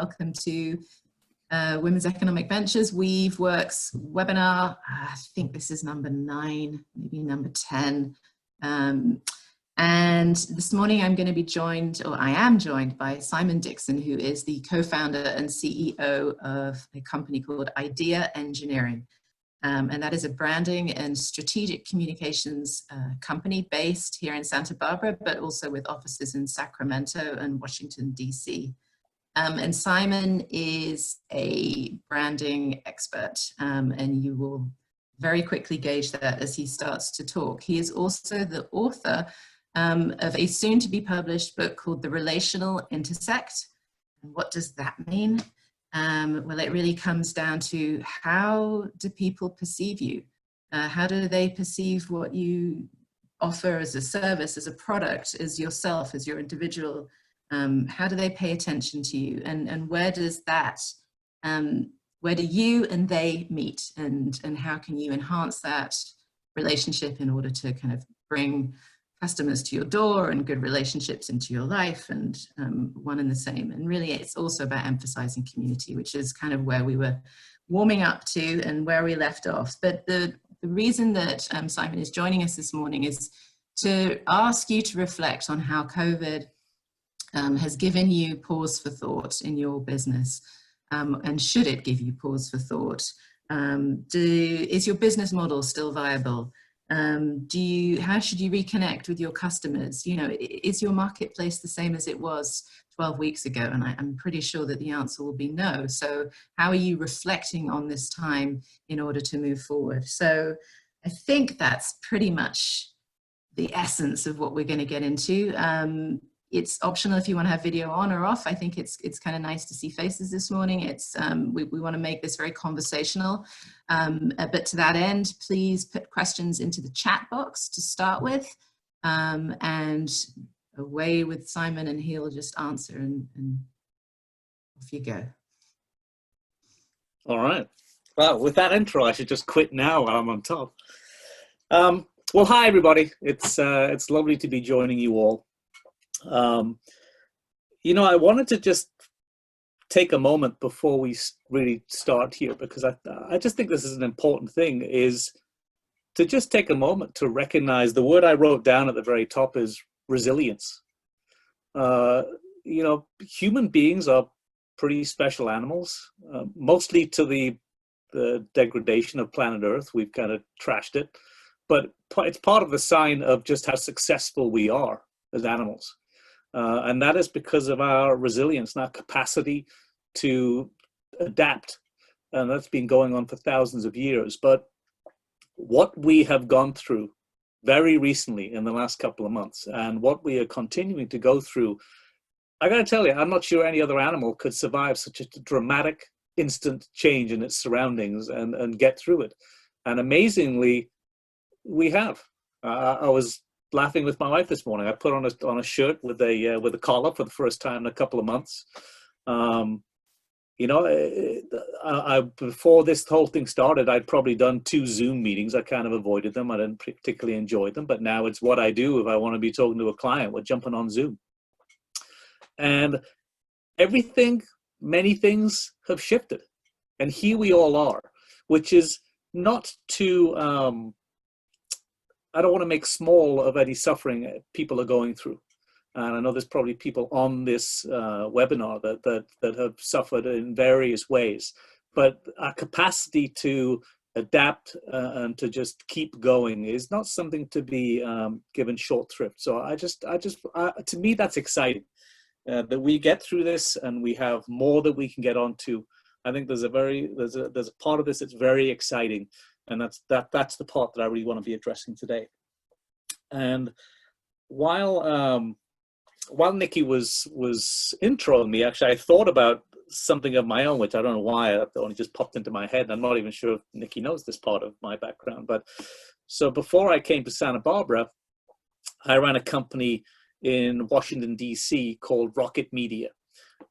welcome to Women's Economic Ventures WEV Works webinar. I think this is number 9, maybe number 10. And this morning I'm going to be joined, or I am joined by Simon Dixon, who is the co-founder and CEO of a company called Idea Engineering. And that is a branding and strategic communications company based here in Santa Barbara, but also with offices in Sacramento and Washington, DC. And Simon is a branding expert, and you will very quickly gauge that as he starts to talk. He is also the author of a soon-to-be published book called The Relational Intersect. And what does that mean? Well, it really comes down to, how do people perceive you? How do they perceive what you offer as a service, as a product, as yourself, as your individual? How do they pay attention to you? And where does that, where do you and they meet? And how can you enhance that relationship in order to kind of bring customers to your door and good relationships into your life, and one and the same. And really it's also about emphasizing community, which is kind of where we were warming up to and where we left off. But the reason that Simon is joining us this morning is to ask you to reflect on how COVID has given you pause for thought in your business, and should it give you pause for thought? Is your business model still viable? How should you reconnect with your customers? You know, is your marketplace the same as it was 12 weeks ago? And I'm pretty sure that the answer will be no. So how are you reflecting on this time in order to move forward? So I think that's pretty much the essence of what we're going to get into. It's optional if you want to have video on or off. I think it's kind of nice to see faces this morning. It's we want to make this very conversational. But to that end, please put questions into the chat box to start with, and away with Simon, and he'll just answer, and off you go. All right. Well, with that intro, I should just quit now while I'm on top. Well, hi everybody. It's lovely to be joining you all. You know, I wanted to just take a moment before we really start here, because I just think this is an important thing, is to just take a moment to recognize the word I wrote down at the very top is resilience. You know, human beings are pretty special animals, mostly to the degradation of planet Earth. We've kind of trashed it, but it's part of the sign of just how successful we are as animals. And that is because of our resilience and our capacity to adapt. And that's been going on for thousands of years. But what we have gone through very recently in the last couple of months, and what we are continuing to go through, I got to tell you, I'm not sure any other animal could survive such a dramatic, instant change in its surroundings and get through it. And amazingly, we have. I was laughing with my wife this morning. I put on a shirt with a collar for the first time in a couple of months. You know, before this whole thing started, I'd probably done 2 Zoom meetings. I kind of avoided them. I didn't particularly enjoy them, but now it's what I do if I want to be talking to a client. We're jumping on Zoom, and many things have shifted, and here we all are, which is not to. I don't want to make small of any suffering people are going through. And I know there's probably people on this webinar that have suffered in various ways. But our capacity to adapt and to just keep going is not something to be given short thrift. So to me, that's exciting that we get through this and we have more that we can get onto. I think there's a part of this that's very exciting. And that's the part that I really want to be addressing today. And while Nikki was introing me, actually, I thought about something of my own, which I don't know why, it only just popped into my head. I'm not even sure if Nikki knows this part of my background. But so before I came to Santa Barbara, I ran a company in Washington, DC called Rocket Media.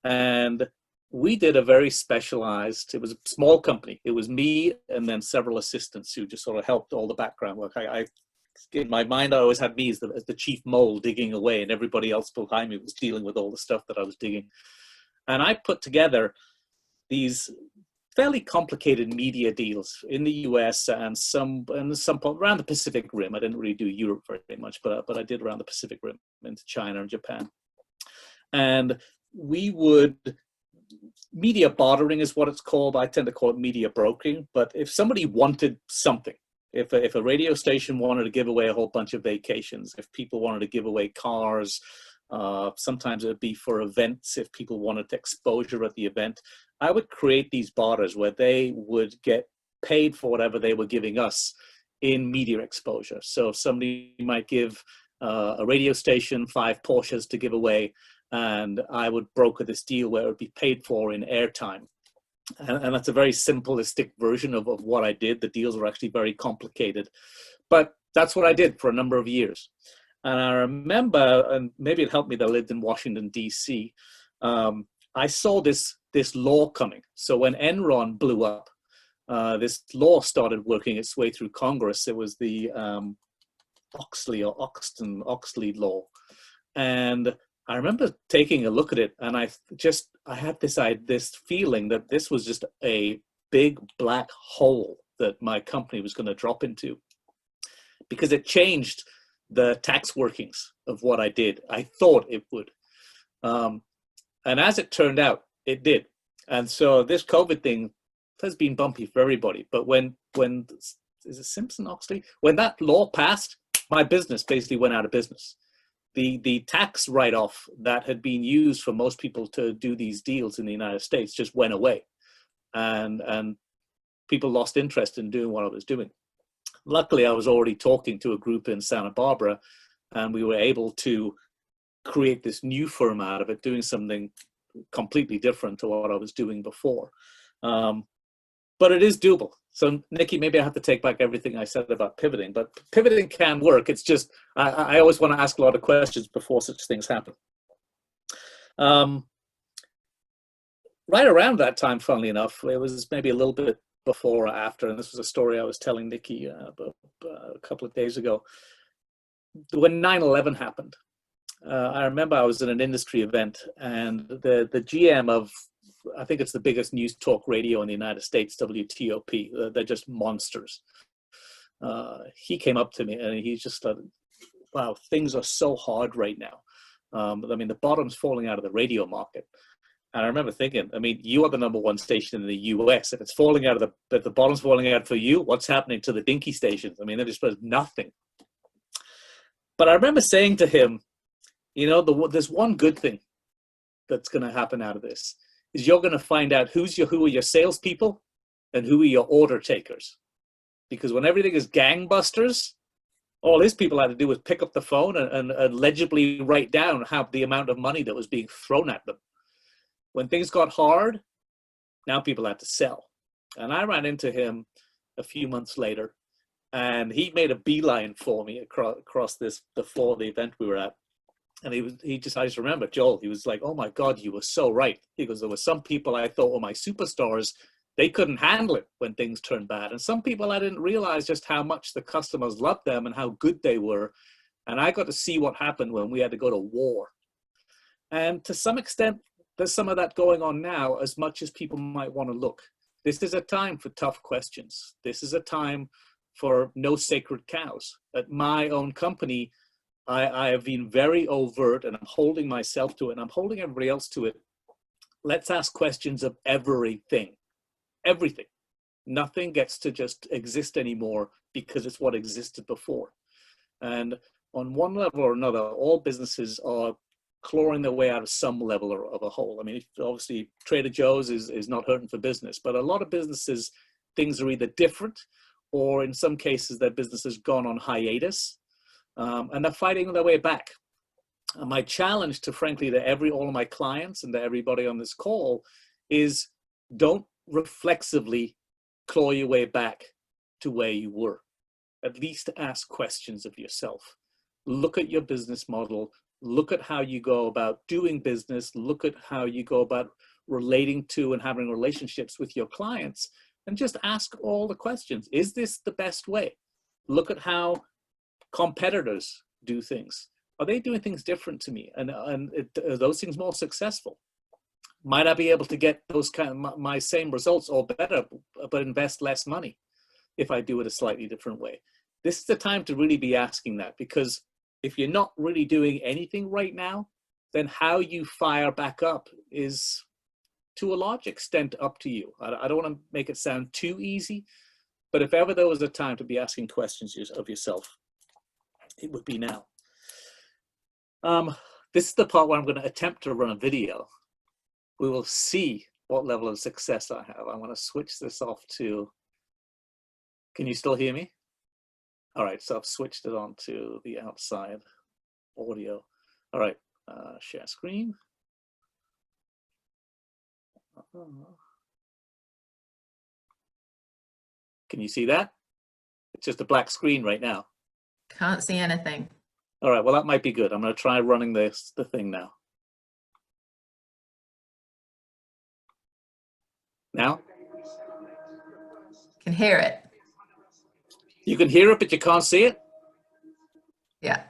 And we did a very specialized, it was a small company. It was me and then several assistants who just sort of helped all the background work. In my mind, I always had me as the chief mole digging away, and everybody else behind me was dealing with all the stuff that I was digging. And I put together these fairly complicated media deals in the US and some around the Pacific Rim. I didn't really do Europe very much, but I did around the Pacific Rim into China and Japan. And we would, media bartering is what it's called. I tend to call it media brokering. But if somebody wanted something, if a radio station wanted to give away a whole bunch of vacations, if people wanted to give away cars, sometimes it would be for events, if people wanted exposure at the event, I would create these barters where they would get paid for whatever they were giving us in media exposure. So somebody might give a radio station 5 Porsches to give away, and I would broker this deal where it would be paid for in airtime. And that's a very simplistic version of what I did. The deals were actually very complicated, but that's what I did for a number of years. And I remember, and maybe it helped me that I lived in Washington, D.C., I saw this law coming. So when Enron blew up, this law started working its way through Congress. It was the Oxley law. And I remember taking a look at it, and I had this feeling that this was just a big black hole that my company was going to drop into, because it changed the tax workings of what I did. I thought it would. And as it turned out, it did. And so this COVID thing has been bumpy for everybody. But when is it Simpson Oxley? When that law passed, my business basically went out of business. The tax write-off that had been used for most people to do these deals in the United States just went away. And people lost interest in doing what I was doing. Luckily, I was already talking to a group in Santa Barbara, and we were able to create this new firm out of it, doing something completely different to what I was doing before. But it is doable. So, Nikki, maybe I have to take back everything I said about pivoting, but pivoting can work. It's just, I always want to ask a lot of questions before such things happen. Right around that time, funnily enough, it was maybe a little bit before or after, and this was a story I was telling Nikki about a couple of days ago. When 9/11 happened, I remember I was at an industry event, and the GM of, I think it's the biggest news talk radio in the United States, WTOP, they're just monsters. He came up to me and he just said, wow, things are so hard right now. I mean, the bottom's falling out of the radio market. And I remember thinking, I mean, you are the #1 station in the US. If it's falling out of if the bottom's falling out for you, what's happening to the dinky stations? I mean, they're just nothing. But I remember saying to him, you know, there's one good thing that's going to happen out of this, is you're going to find out who are your salespeople and who are your order takers. Because when everything is gangbusters, all his people had to do was pick up the phone and legibly write down the amount of money that was being thrown at them. When things got hard, now people had to sell. And I ran into him a few months later, and he made a beeline for me across the floor of the event we were at. And I just remember, Joel, he was like, oh my God, you were so right. He goes, there were some people I thought were my superstars. They couldn't handle it when things turned bad. And some people I didn't realize just how much the customers loved them and how good they were. And I got to see what happened when we had to go to war. And to some extent, there's some of that going on now, as much as people might want to look. This is a time for tough questions. This is a time for no sacred cows. At my own company, I have been very overt, and I'm holding myself to it, and I'm holding everybody else to it. Let's ask questions of everything. Everything. Nothing gets to just exist anymore because it's what existed before. And on one level or another, all businesses are clawing their way out of some level of a hole. I mean, obviously, Trader Joe's is not hurting for business, but a lot of businesses, things are either different, or in some cases, their business has gone on hiatus, and they're fighting their way back. And my challenge to, frankly, all of my clients and to everybody on this call is, don't reflexively claw your way back to where you were. At least ask questions of yourself. Look at your business model. Look at how you go about doing business. Look at how you go about relating to and having relationships with your clients, and just ask all the questions. Is this the best way? Look at how competitors do things. Are they doing things different to me? And are those things more successful? Might I be able to get those kind of my same results or better, but invest less money if I do it a slightly different way? This is the time to really be asking that, because if you're not really doing anything right now, then how you fire back up is to a large extent up to you. I don't want to make it sound too easy, but if ever there was a time to be asking questions of yourself, it would be now. This is the part where I'm going to attempt to run a video. We will see what level of success I have. I'm going to switch this off to, can you still hear me? All right, so I've switched it on to the outside audio. All right, share screen. Can you see that? It's just a black screen right now. Can't see anything. All right, well, that might be good. I'm going to try running the thing now. Now? Can hear it. You can hear it, but you can't see it? Yeah.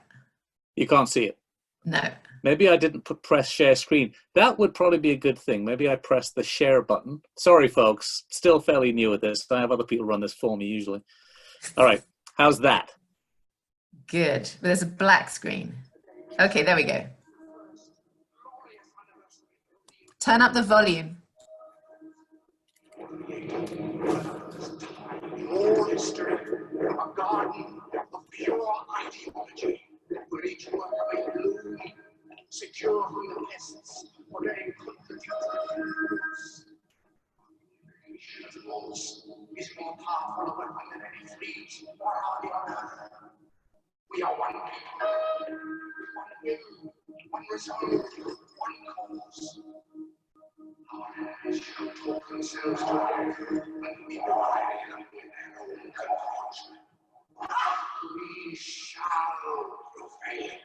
You can't see it? No. Maybe I didn't press share screen. That would probably be a good thing. Maybe I pressed the share button. Sorry, folks. Still fairly new at this. I have other people run this for me usually. All right. How's that? Good. But there's a black screen. Okay, there we go. Turn up the volume. Your history, a garden of pure ideology, where each work may bloom, secure from the pests, ordaining contributors. Nation's voice is more powerful a weapon than any fleet or army on earth. We are one people, one will, one resolve, one cause. Our enemies shall talk themselves to death and be divided up with their own concoction. We shall prevail.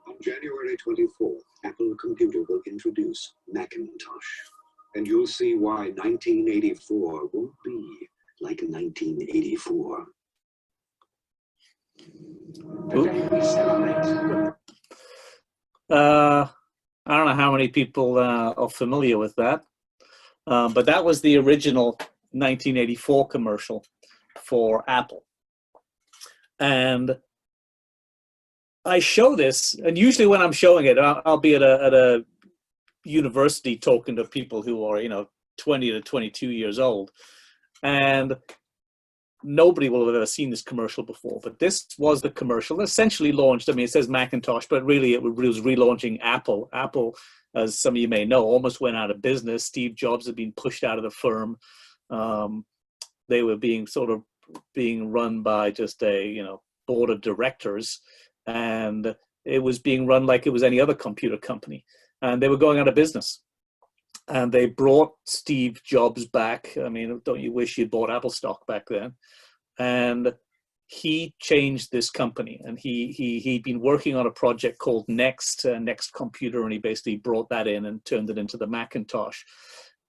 On January 24th, Apple Computer will introduce Macintosh, and you'll see why 1984 won't be like 1984. I don't know how many people are familiar with that, but that was the original 1984 commercial for Apple. And I show this, and usually when I'm showing it, I'll be at a university talking to people who are, 20 to 22 years old, and nobody will have ever seen this commercial before. But this was the commercial that essentially launched, I mean, it says Macintosh, but really it was relaunching Apple. Apple, as some of you may know, almost went out of business. Steve Jobs had been pushed out of the firm. They were being run by just a, board of directors, and it was being run like it was any other computer company, and they were going out of business. And they brought Steve Jobs back. I mean, don't you wish you'd bought Apple stock back then? And he changed this company, and he'd been working on a project called Next Computer, and he basically brought that in and turned it into the Macintosh,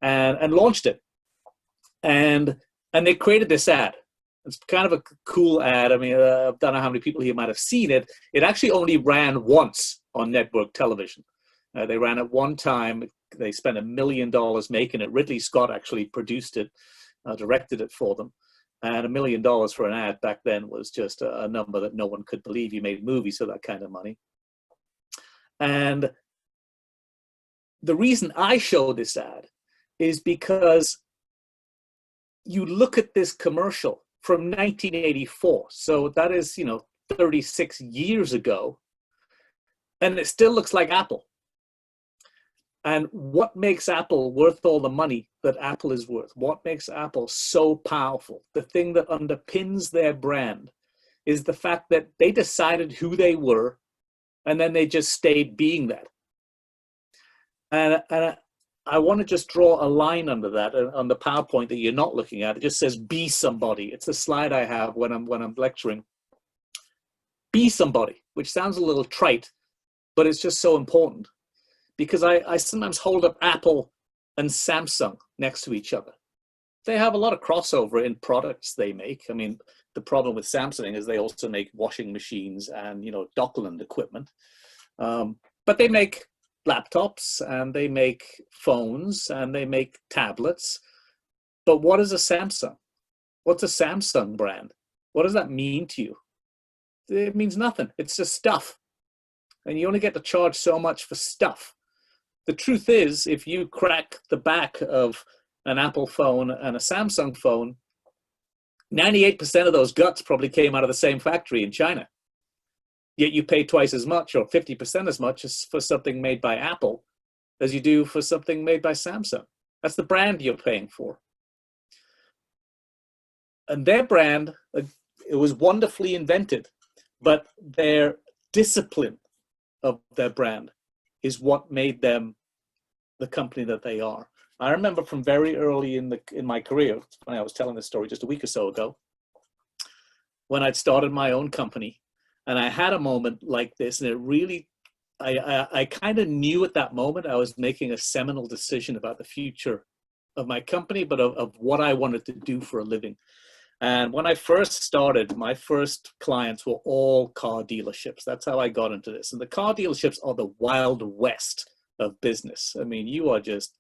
and launched it. And they created this ad. It's kind of a cool ad. I mean, I don't know how many people here might have seen it. It actually only ran once on network television. They ran it one time. They spent $1 million making it. Ridley Scott actually produced it, directed it for them. And $1 million for an ad back then was just a number that no one could believe. You made movies for that kind of money. And the reason I show this ad is because you look at this commercial from 1984. So that is, 36 years ago. And it still looks like Apple. And what makes Apple worth all the money that Apple is worth? What makes Apple so powerful? The thing that underpins their brand is the fact that they decided who they were, and then they just stayed being that. And I want to just draw a line under that on the PowerPoint that you're not looking at. It just says "be somebody." It's a slide I have when I'm lecturing. Be somebody, which sounds a little trite, but it's just so important. Because I sometimes hold up Apple and Samsung next to each other. They have a lot of crossover in products they make. I mean, the problem with Samsung is they also make washing machines and, Dockland equipment. But they make laptops and they make phones and they make tablets. But what is a Samsung? What's a Samsung brand? What does that mean to you? It means nothing. It's just stuff. And you only get to charge so much for stuff. The truth is, if you crack the back of an Apple phone and a Samsung phone, 98% of those guts probably came out of the same factory in China. Yet you pay twice as much or 50% as much as for something made by Apple as you do for something made by Samsung. That's the brand you're paying for. And their brand, it was wonderfully invented, but their discipline of their brand is what made them the company that they are. I remember from very early in my career, when I was telling this story just a week or so ago, when I'd started my own company, and I had a moment like this, and it really, I kind of knew at that moment I was making a seminal decision about the future of my company, but of what I wanted to do for a living. And when I first started, my first clients were all car dealerships. That's how I got into this. And the car dealerships are the wild west of business. I mean, you are just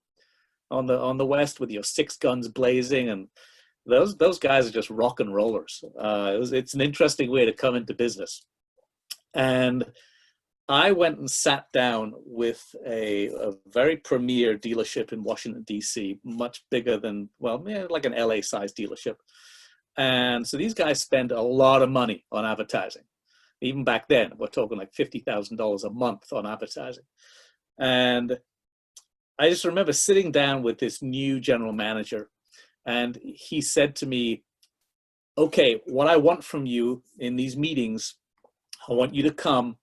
on the west with your six guns blazing, and those guys are just rock and rollers. It's an interesting way to come into business. And I went and sat down with a very premier dealership in Washington, D.C., much bigger than, well, like an LA-sized dealership. And so these guys spend a lot of money on advertising. Even back then, we're talking like $50,000 a month on advertising. And I just remember sitting down with this new general manager, and he said to me, okay, what I want from you in these meetings, I want you to come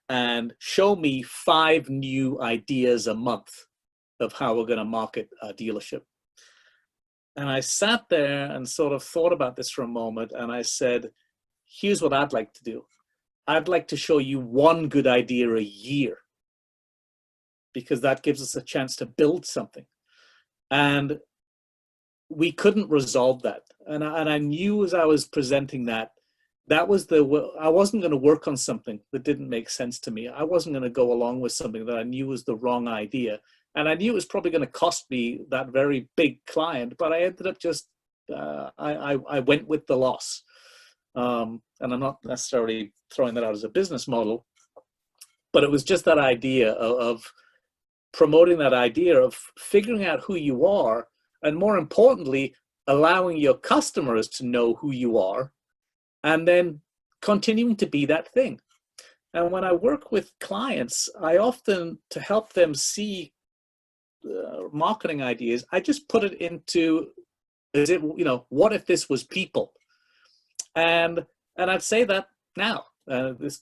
and show me 5 new ideas a month of how we're going to market our dealership. And I sat there and sort of thought about this for a moment, and I said, here's what I'd like to do. I'd like to show you 1 good idea a year, because that gives us a chance to build something. And we couldn't resolve that. And I knew as I was presenting that was I wasn't going to work on something that didn't make sense to me. I wasn't going to go along with something that I knew was the wrong idea. And I knew it was probably going to cost me that very big client, but I ended up just, I went with the loss. And I'm not necessarily throwing that out as a business model, but it was just that idea of promoting that idea of figuring out who you are, and more importantly, allowing your customers to know who you are, and then continuing to be that thing. And when I work with clients, I often, to help them see marketing ideas, I just put it into, what if this was people? And I'd say that now. This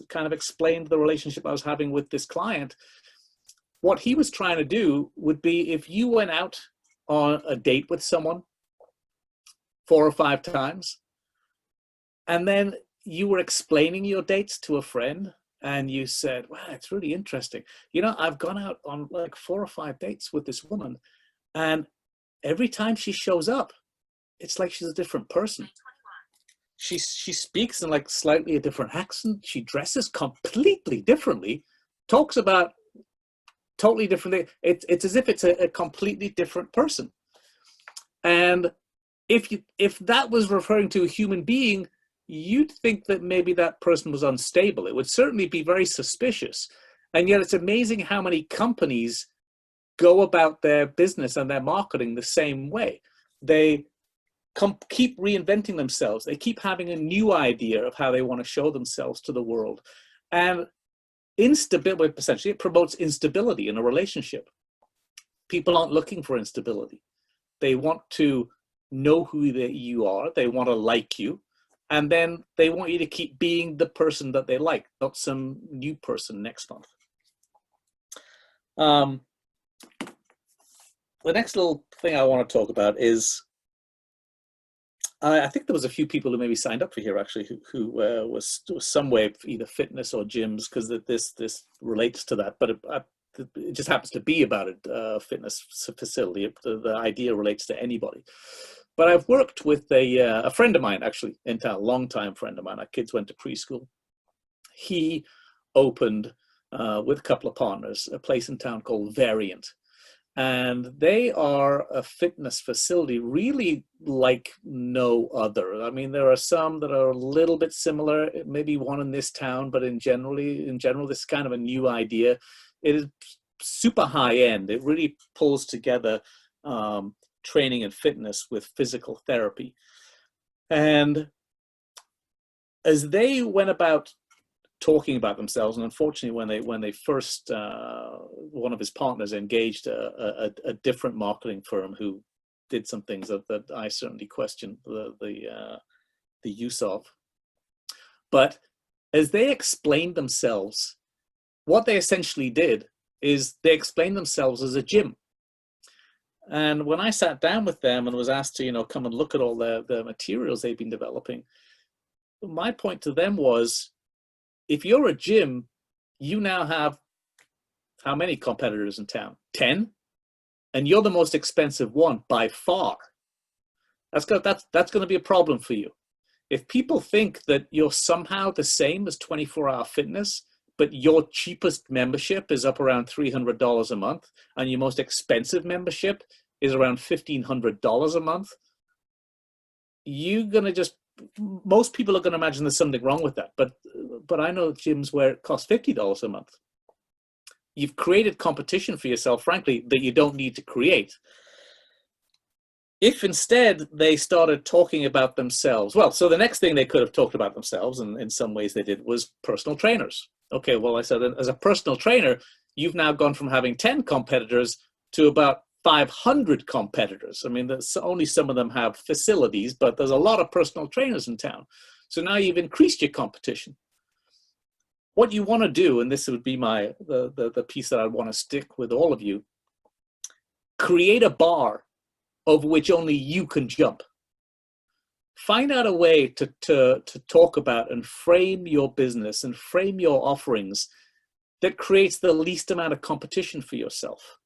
kind of explained the relationship I was having with this client. What he was trying to do would be, if you went out on a date with someone 4 or 5 times, and then you were explaining your dates to a friend, and you said, wow, it's really interesting. I've gone out on like 4 or 5 dates with this woman, and every time she shows up, it's like she's a different person. She speaks in like slightly a different accent. She dresses completely differently, talks about totally different. It's as if it's a completely different person. And if that was referring to a human being, you'd think that maybe that person was unstable. It would certainly be very suspicious. And yet it's amazing how many companies go about their business and their marketing the same way. They keep reinventing themselves. They keep having a new idea of how they want to show themselves to the world. And instability, essentially, it promotes instability in a relationship. People aren't looking for instability. They want to know who you are. They want to like you. And then they want you to keep being the person that they like, not some new person next month. The next little thing I want to talk about is, I think there was a few people who maybe signed up for here actually who was some way of either fitness or gyms, because this relates to that, but it just happens to be about a fitness facility. The idea relates to anybody. But I've worked with a friend of mine, actually, in town, a long-time friend of mine. Our kids went to preschool. He opened with a couple of partners, a place in town called Variant. And they are a fitness facility really like no other. I mean, there are some that are a little bit similar, maybe one in this town, but in general, this is kind of a new idea. It is super high end. It really pulls together training and fitness with physical therapy. And as they went about talking about themselves, and unfortunately when they first one of his partners engaged a different marketing firm who did some things that I certainly questioned the use of. But as they explained themselves, what they essentially did is they explained themselves as a gym. And when I sat down with them and was asked to come and look at all the materials they've been developing, my point to them was, if you're a gym, you now have how many competitors in town? 10? And you're the most expensive one by far. That's going to be a problem for you. If people think that you're somehow the same as 24-hour fitness, but your cheapest membership is up around $300 a month, and your most expensive membership is around $1,500 a month, most people are going to imagine there's something wrong with that. But I know gyms where it costs $50 a month. You've created competition for yourself, frankly, that you don't need to create. If instead they started talking about themselves, well, so the next thing they could have talked about themselves, and in some ways they did, was personal trainers. Okay, well, I said, as a personal trainer, you've now gone from having 10 competitors to about 500 competitors. I mean, only some of them have facilities, but there's a lot of personal trainers in town. So now you've increased your competition. What you want to do, and this would be the piece that I want to stick with all of you, create a bar over which only you can jump. Find out a way to talk about and frame your business and frame your offerings that creates the least amount of competition for yourself.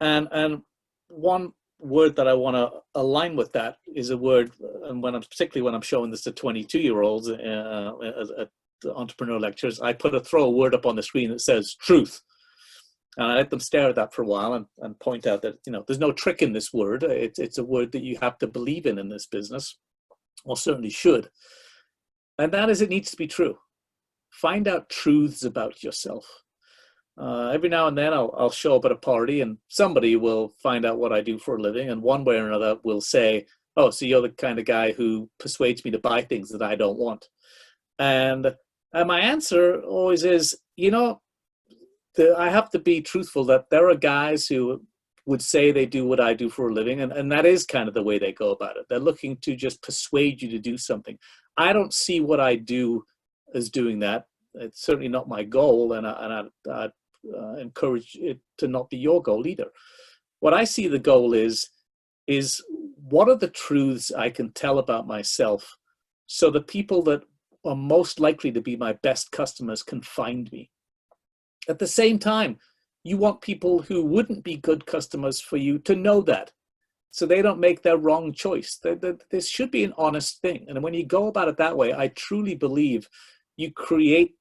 And one word that I want to align with that is a word, and particularly when I'm showing this to 22-year-olds at entrepreneur lectures, I throw a word up on the screen that says truth. And I let them stare at that for a while and point out that there's no trick in this word. It's a word that you have to believe in this business, or certainly should. And that is, it needs to be true. Find out truths about yourself. Every now and then I'll show up at a party and somebody will find out what I do for a living, and one way or another will say, oh, so you're the kind of guy who persuades me to buy things that I don't want. And my answer always is, I have to be truthful that there are guys who would say they do what I do for a living, and that is kind of the way they go about it. They're looking to just persuade you to do something. I don't see what I do as doing that. It's certainly not my goal, and I encourage it to not be your goal either. What I see the goal is what are the truths I can tell about myself so the people that are most likely to be my best customers can find me. At the same time, you want people who wouldn't be good customers for you to know that, so they don't make their wrong choice. This should be an honest thing. And when you go about it that way, I truly believe you create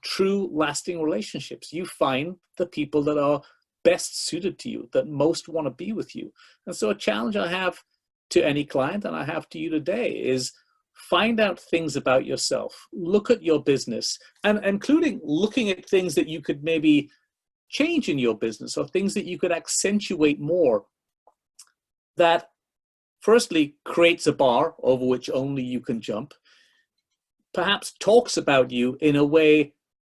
true lasting relationships. You find the people that are best suited to you, that most want to be with you. And so a challenge I have to any client, and I have to you today, is find out things about yourself. Look at your business, and including looking at things that you could maybe change in your business, or things that you could accentuate more, that firstly creates a bar over which only you can jump, perhaps talks about you in a way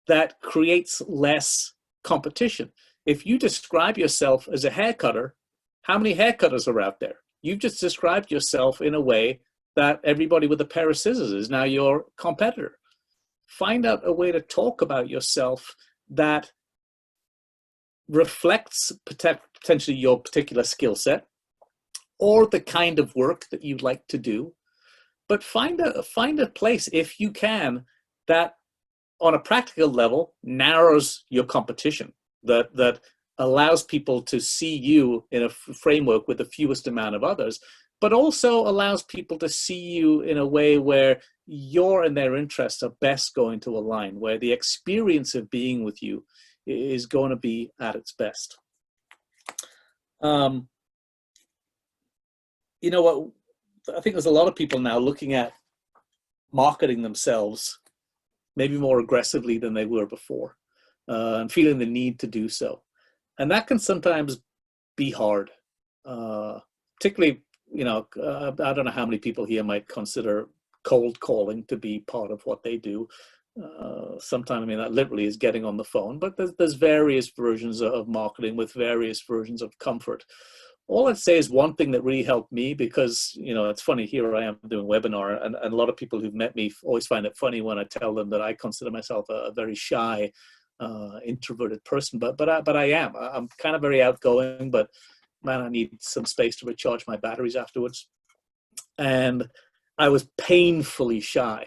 that creates less competition. If you describe yourself as a hair cutter, how many hair cutters are out there? You've just described yourself in a way that everybody with a pair of scissors is now your competitor. Find out a way to talk about yourself that reflects potentially your particular skill set or the kind of work that you'd like to do. But find a place, if you can, that on a practical level narrows your competition, that allows people to see you in a framework with the fewest amount of others, but also allows people to see you in a way where your and their interests are best going to align, where the experience of being with you is going to be at its best. You know what? I think there's a lot of people now looking at marketing themselves maybe more aggressively than they were before, and feeling the need to do so. And that can sometimes be hard, particularly, you know, I don't know how many people here might consider cold calling to be part of what they do. Sometimes, I mean, that literally is getting on the phone, but there's various versions of marketing with various versions of comfort. All I'd say is one thing that really helped me, because, you know, it's funny, here I am doing a webinar, and a lot of people who've met me always find it funny when I tell them that I consider myself a very shy, introverted person, but I am. I'm kind of very outgoing, but man, I need some space to recharge my batteries afterwards. And I was painfully shy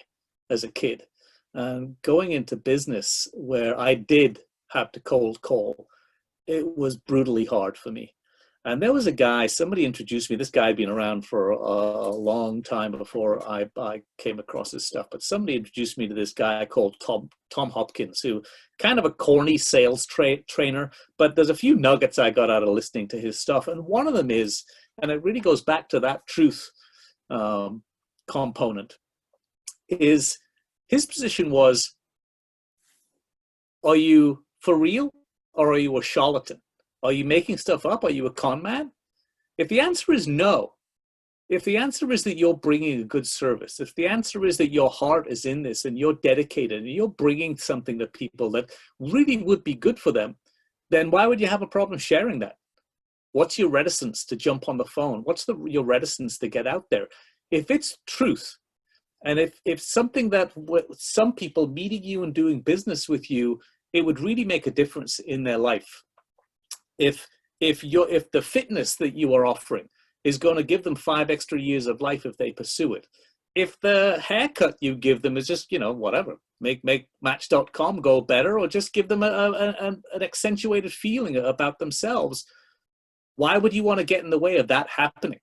as a kid. Going into business where I did have to cold call, it was brutally hard for me. And there was a guy, somebody introduced me, this guy had been around for a long time before I came across his stuff, but somebody introduced me to this guy called Tom Hopkins, who kind of a corny sales trainer, but there's a few nuggets I got out of listening to his stuff. And one of them is, and it really goes back to that truth component, is his position was, are you for real or are you a charlatan? Are you making stuff up? Are you a con man? If the answer is no, if the answer is that you're bringing a good service, if the answer is that your heart is in this and you're dedicated and you're bringing something to people that really would be good for them, then why would you have a problem sharing that? What's your reticence to jump on the phone? What's your reticence to get out there? If it's truth, and if something that some people meeting you and doing business with you, it would really make a difference in their life. If the fitness that you are offering is going to give them 5 extra years of life if they pursue it, if the haircut you give them is just, you know, whatever, make Match.com go better, or just give them an accentuated feeling about themselves, why would you want to get in the way of that happening?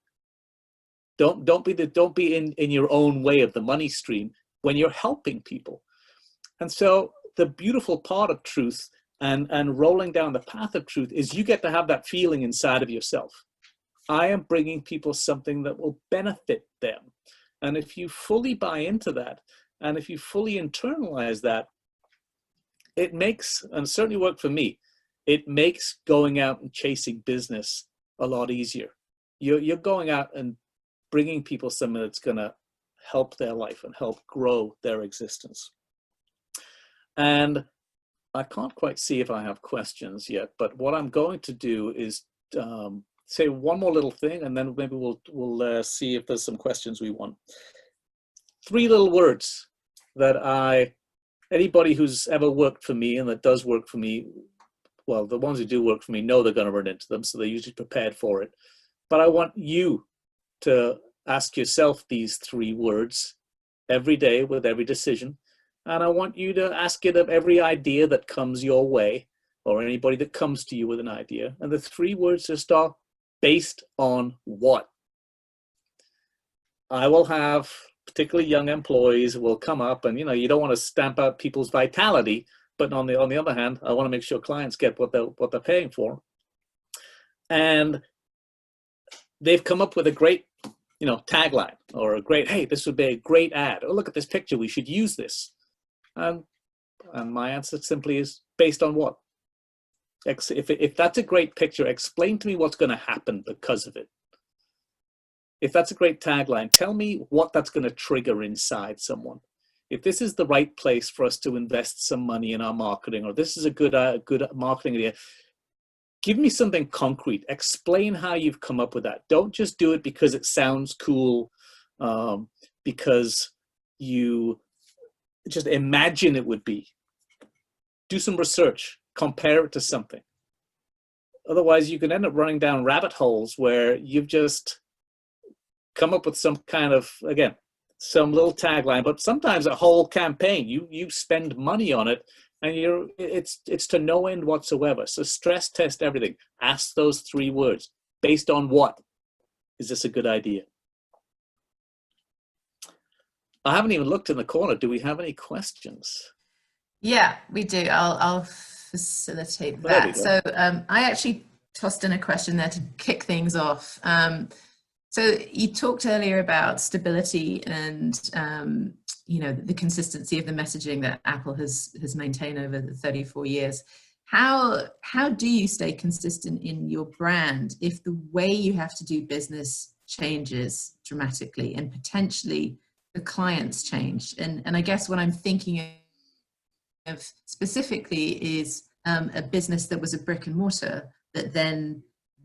Don't be in your own way of the money stream when you're helping people. And so the beautiful part of truth and rolling down the path of truth is you get to have that feeling inside of yourself. I am bringing people something that will benefit them. And if you fully buy into that, and if you fully internalize that, it makes, and certainly worked for me, it makes going out and chasing business a lot easier. You're going out and bringing people something that's going to help their life and help grow their existence. And I can't quite see if I have questions yet, but what I'm going to do is say one more little thing, and then maybe we'll see if there's some questions we want. 3 little words that anybody who's ever worked for me and that does work for me, well, the ones who do work for me know they're going to run into them, so they're usually prepared for it. But I want you to ask yourself these 3 words every day with every decision. And I want you to ask it of every idea that comes your way, or anybody that comes to you with an idea. And the 3 words just are based on what? I will have particularly young employees who will come up, and you don't want to stamp out people's vitality, but on the other hand, I want to make sure clients get what they're paying for. And they've come up with a great tagline, or a great, hey, this would be a great ad. Oh, look at this picture, we should use this. And my answer simply is, based on what? If that's a great picture, explain to me what's going to happen because of it. If that's a great tagline, tell me what that's going to trigger inside someone. If this is the right place for us to invest some money in our marketing, or this is a good marketing idea, give me something concrete. Explain how you've come up with that. Don't just do it because it sounds cool, because you just imagine it would be. Do some research, compare it to something. Otherwise, you can end up running down rabbit holes where you've just come up with some kind of, again, some little tagline, but sometimes a whole campaign. You spend money on it, and it's to no end whatsoever. So stress test everything. Ask those 3 words. Based on what? Is this a good idea? I haven't even looked in the corner. Do we have any questions? Yeah, we do. I'll facilitate There we that. go. So I actually tossed in a question there to kick things off. So you talked earlier about stability and you know, the consistency of the messaging that Apple has maintained over the 34 years. How do you stay consistent in your brand if the way you have to do business changes dramatically and potentially the clients change? And I guess what I'm thinking of specifically is a business that was a brick and mortar that then,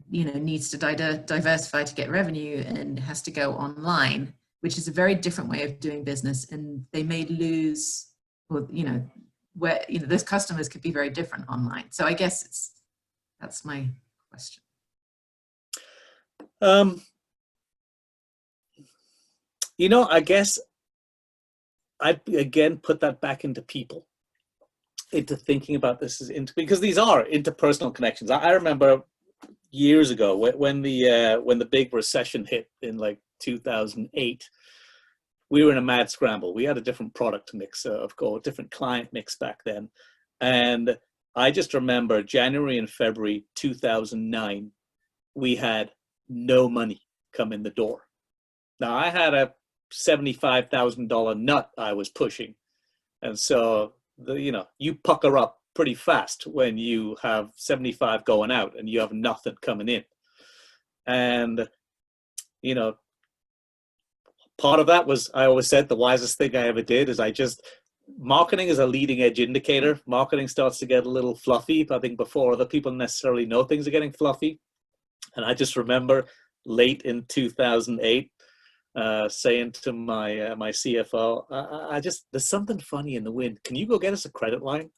you know, needs to diversify to get revenue and has to go online, which is a very different way of doing business, and they may lose, or you know, where, you know, those customers could be very different online. So I guess that's my question. You know, I guess I'd again put that back into people, into thinking about this because these are interpersonal connections. I remember years ago when the big recession hit in like 2008, we were in a mad scramble. We had a different product mix, of course, different client mix back then. And I just remember January and February 2009, we had no money come in the door. Now I had a $75,000 nut I was pushing. And so, you know, you pucker up pretty fast when you have 75 going out and you have nothing coming in. And, you know, part of that was, I always said the wisest thing I ever did is marketing is a leading edge indicator. Marketing starts to get a little fluffy, I think, before other people necessarily know things are getting fluffy. And I just remember late in 2008, saying to my my CFO, there's something funny in the wind. Can you go get us a credit line?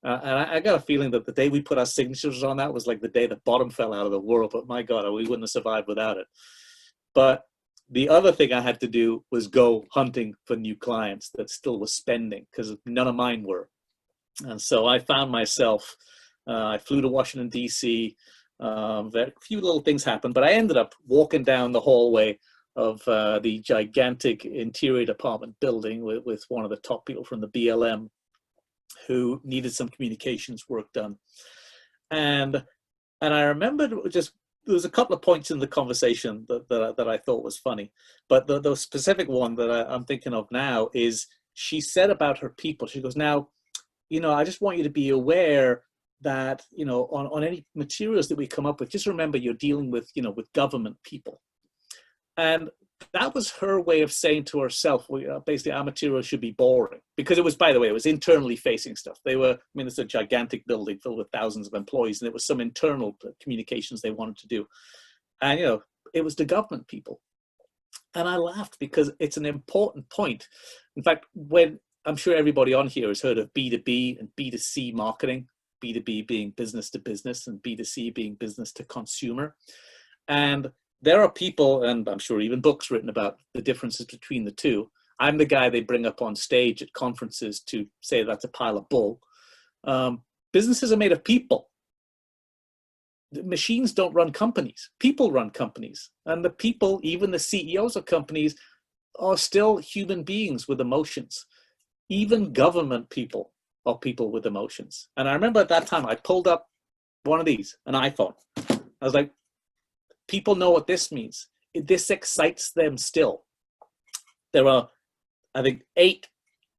And I got a feeling that the day we put our signatures on that was like the day the bottom fell out of the world. But my God, we wouldn't have survived without it. But the other thing I had to do was go hunting for new clients that still were spending, because none of mine were. And so I found myself, I flew to Washington, D.C. A few little things happened, but I ended up walking down the hallway of the gigantic interior department building with one of the top people from the BLM who needed some communications work done. And I remembered there was a couple of points in the conversation that I thought was funny, but the specific one that I'm thinking of now is she said about her people. She goes, now, you know, I just want you to be aware that, you know, on any materials that we come up with, just remember you're dealing with, you know, with government people. And that was her way of saying to herself, well, basically our material should be boring, because it was, by the way, it was internally facing stuff. They were, I mean, it's a gigantic building filled with thousands of employees, and it was some internal communications they wanted to do. And, you know, it was the government people. And I laughed because it's an important point. In fact, when I'm sure everybody on here has heard of B2B and B2C marketing, B2B being business to business and B2C being business to consumer. And there are people, and I'm sure even books written about the differences between the two. I'm the guy they bring up on stage at conferences to say that's a pile of bull. Businesses are made of people. The machines don't run companies. People run companies. And the people, even the CEOs of companies, are still human beings with emotions. Even government people are people with emotions. And I remember at that time, I pulled up one of these, an iPhone. I was like, people know what this means. This excites them still. There are, I think, 8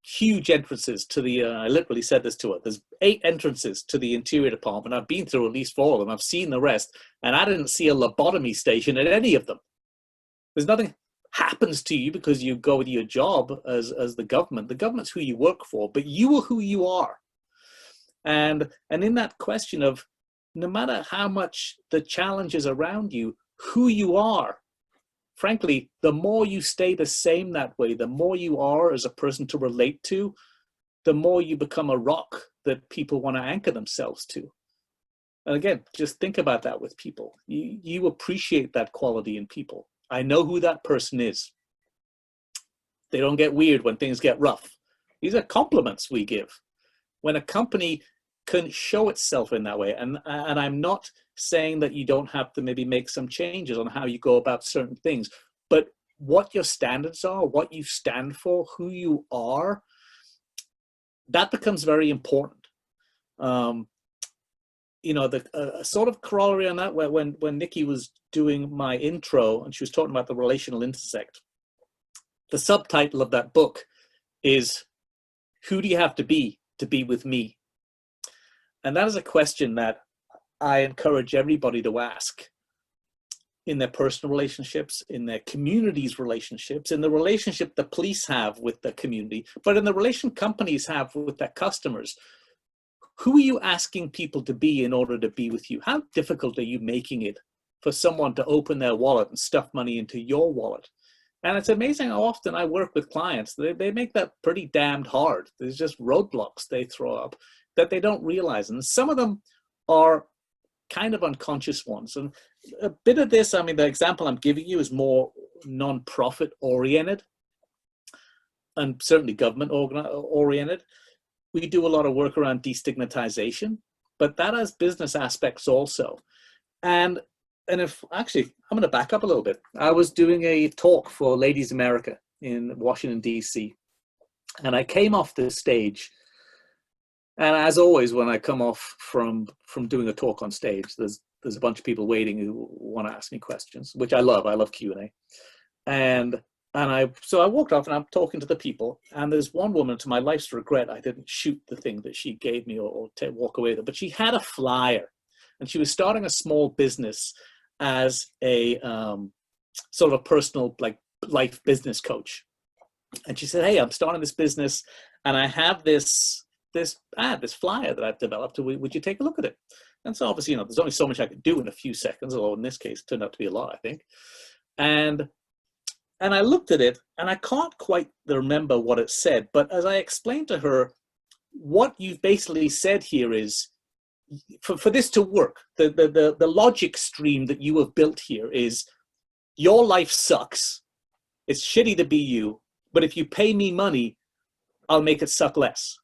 huge entrances to the, I literally said this to her, there's 8 entrances to the interior department. I've been through at least 4 of them. I've seen the rest, and I didn't see a lobotomy station at any of them. There's nothing happens to you because you go to your job as the government. The government's who you work for, but you are who you are. And in that question of, no matter how much the challenges around you, who you are, frankly, the more you stay the same that way, the more you are as a person to relate to, the more you become a rock that people want to anchor themselves to. And again, just think about that with people. You appreciate that quality in people. I know who that person is. They don't get weird when things get rough. These are compliments we give. When a company can show itself in that way, and I'm not saying that you don't have to maybe make some changes on how you go about certain things, but what your standards are, what you stand for, who you are, that becomes very important. You know, the sort of corollary on that, where when Nikki was doing my intro and she was talking about the relational intersect, the subtitle of that book is, who do you have to be with me? And that is a question that I encourage everybody to ask in their personal relationships, in their communities' relationships, in the relationship the police have with the community, but in the relation companies have with their customers. Who are you asking people to be in order to be with you? How difficult are you making it for someone to open their wallet and stuff money into your wallet? And it's amazing how often I work with clients. They make that pretty damned hard. There's just roadblocks they throw up that they don't realize. And some of them are kind of unconscious ones. And a bit of this, I mean, the example I'm giving you is more non-profit oriented and certainly government oriented. We do a lot of work around destigmatization, but that has business aspects also. And if actually, I'm going to back up a little bit. I was doing a talk for Ladies America in Washington, D.C. And I came off the stage. And as always, when I come off from doing a talk on stage, there's a bunch of people waiting who want to ask me questions, which I love. I love Q&A. So I walked off and I'm talking to the people. And there's one woman, to my life's regret, I didn't shoot the thing that she gave me or walk away with it. But she had a flyer. And she was starting a small business as a sort of a personal like life business coach. And she said, hey, I'm starting this business and I have this flyer that I've developed. Would you take a look at it? And so obviously, you know, there's only so much I could do in a few seconds, although in this case it turned out to be a lot, I think. And I looked at it and I can't quite remember what it said, but as I explained to her, what you've basically said here is, for this to work, the logic stream that you have built here is, your life sucks. It's shitty to be you, but if you pay me money, I'll make it suck less.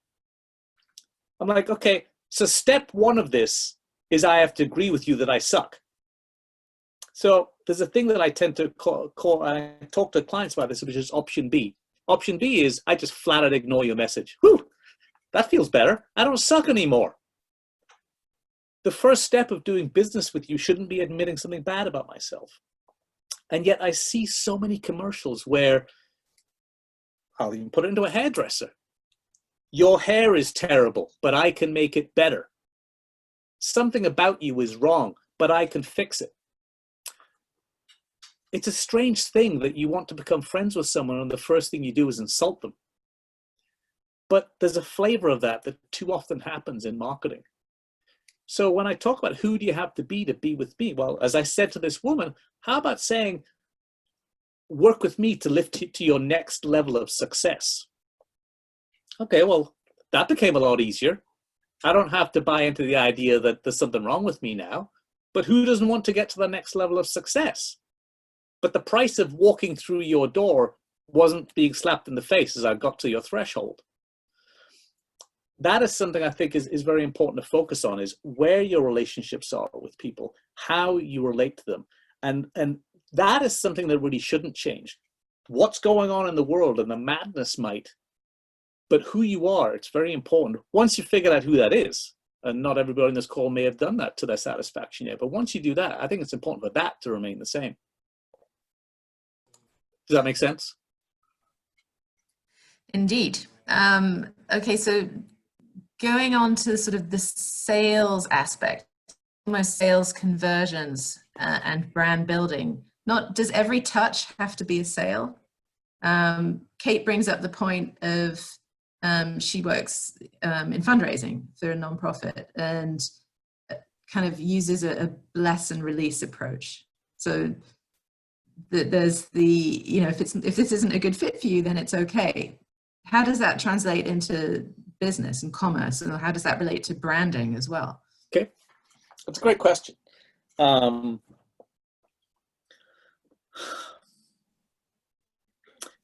I'm like, okay, so step one of this is I have to agree with you that I suck. So there's a thing that I tend to I talk to clients about this, which is option B. Option B is I just flat out ignore your message. Whew, that feels better. I don't suck anymore. The first step of doing business with you shouldn't be admitting something bad about myself. And yet I see so many commercials where, I'll even put it into a hairdresser. Your hair is terrible, but I can make it better. Something about you is wrong, but I can fix it. It's a strange thing that you want to become friends with someone and the first thing you do is insult them. But there's a flavor of that too often happens in marketing. So when I talk about who do you have to be with me? Well, as I said to this woman, how about saying, work with me to lift you to your next level of success? Okay, well, that became a lot easier. I don't have to buy into the idea that there's something wrong with me now, but who doesn't want to get to the next level of success? But the price of walking through your door wasn't being slapped in the face as I got to your threshold. That is something I think is very important to focus on, is where your relationships are with people, how you relate to them. And that is something that really shouldn't change. What's going on in the world and the madness might, but who you are, it's very important. Once you figure out who that is, and not everybody in this call may have done that to their satisfaction yet, but once you do that, I think it's important for that to remain the same. Does that make sense? Indeed. Okay, so going on to sort of the sales aspect, almost sales conversions and brand building. Does every touch have to be a sale? Kate brings up the point of she works in fundraising for a nonprofit and kind of uses a bless and release approach. So there's the, you know, if this isn't a good fit for you, then it's okay. How does that translate into business and commerce, and how does that relate to branding as well? Okay, that's a great question.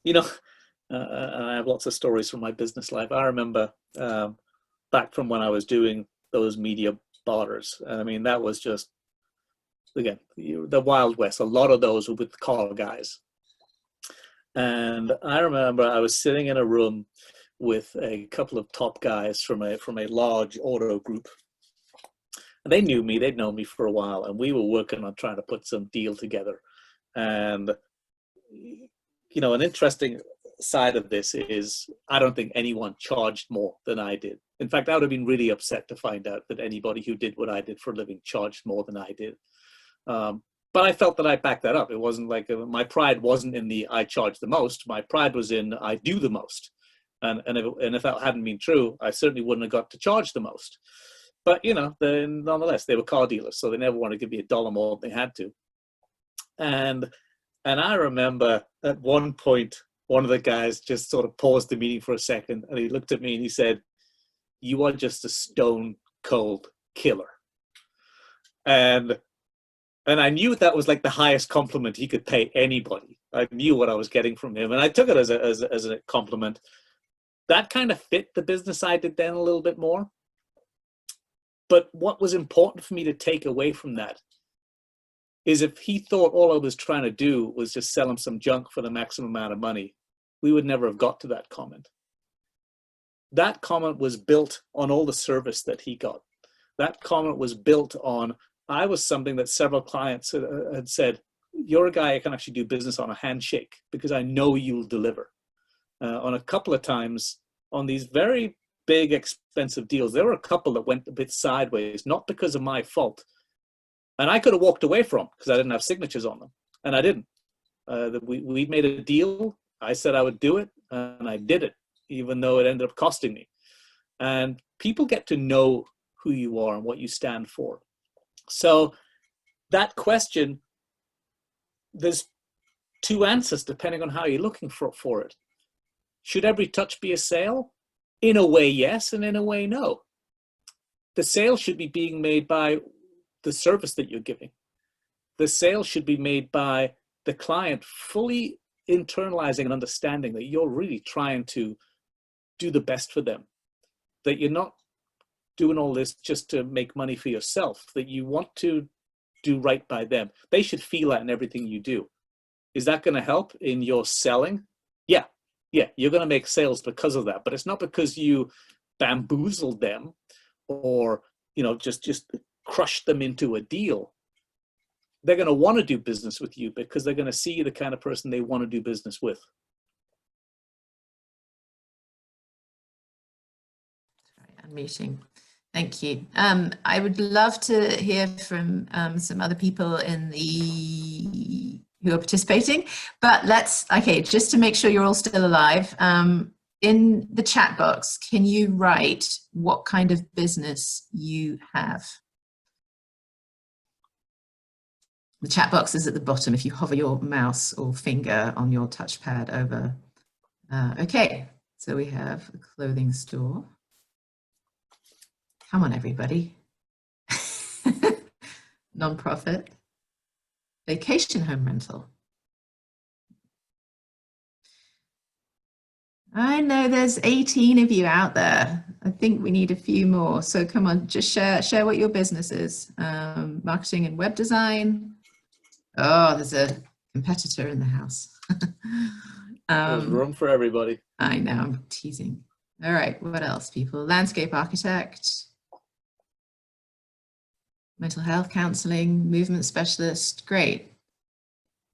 You know, I have lots of stories from my business life. I remember back from when I was doing those media barters. I mean, that was just, again, the Wild West. A lot of those were with car guys. And I remember I was sitting in a room with a couple of top guys from a large auto group. And they knew me, they'd known me for a while, and we were working on trying to put some deal together. And, you know, an interesting side of this is I don't think anyone charged more than I did. In fact, I would have been really upset to find out that anybody who did what I did for a living charged more than I did. But I felt that I backed that up. It wasn't like my pride wasn't in the I charge the most. My pride was in I do the most. And if that hadn't been true, I certainly wouldn't have got to charge the most. But, you know, nonetheless, they were car dealers, so they never wanted to give me $1 more than they had to. And I remember at one point, one of the guys just sort of paused the meeting for a second, and he looked at me and he said, "You are just a stone cold killer." And I knew that was like the highest compliment he could pay anybody. I knew what I was getting from him, and I took it as a compliment. That kind of fit the business I did then a little bit more. But what was important for me to take away from that is if he thought all I was trying to do was just sell him some junk for the maximum amount of money, we would never have got to that comment. That comment was built on all the service that he got. That comment was built on, I was something that several clients had said, "You're a guy I can actually do business on a handshake because I know you'll deliver." On a couple of times on these very big, expensive deals, there were a couple that went a bit sideways, not because of my fault. And I could have walked away from because I didn't have signatures on them. And I didn't. We made a deal. I said I would do it, and I did it, even though it ended up costing me. And people get to know who you are and what you stand for. So that question, there's two answers depending on how you're looking for it. Should every touch be a sale? In a way, yes, and in a way, no. The sale should be being made by the service that you're giving. The sale should be made by the client fully internalizing and understanding that you're really trying to do the best for them, that you're not doing all this just to make money for yourself, that you want to do right by them. They should feel that in everything you do. Is that going to help in your selling? Yeah, you're going to make sales because of that, but it's not because you bamboozled them or, you know, just crushed them into a deal. They're going to want to do business with you because they're going to see you the kind of person they want to do business with. Sorry, unmuting. Thank you. I would love to hear from some other people in the who are participating, but okay, just to make sure you're all still alive, in the chat box, can you write what kind of business you have? The chat box is at the bottom if you hover your mouse or finger on your touchpad over. Okay, so we have a clothing store. Come on, everybody. Non-profit. Vacation home rental. I know there's 18 of you out there. I think we need a few more. So come on, just share what your business is. Marketing and web design. Oh, there's a competitor in the house. There's room for everybody. I know, I'm teasing. All right, what else, people? Landscape architect. Mental health counseling, movement specialist, great.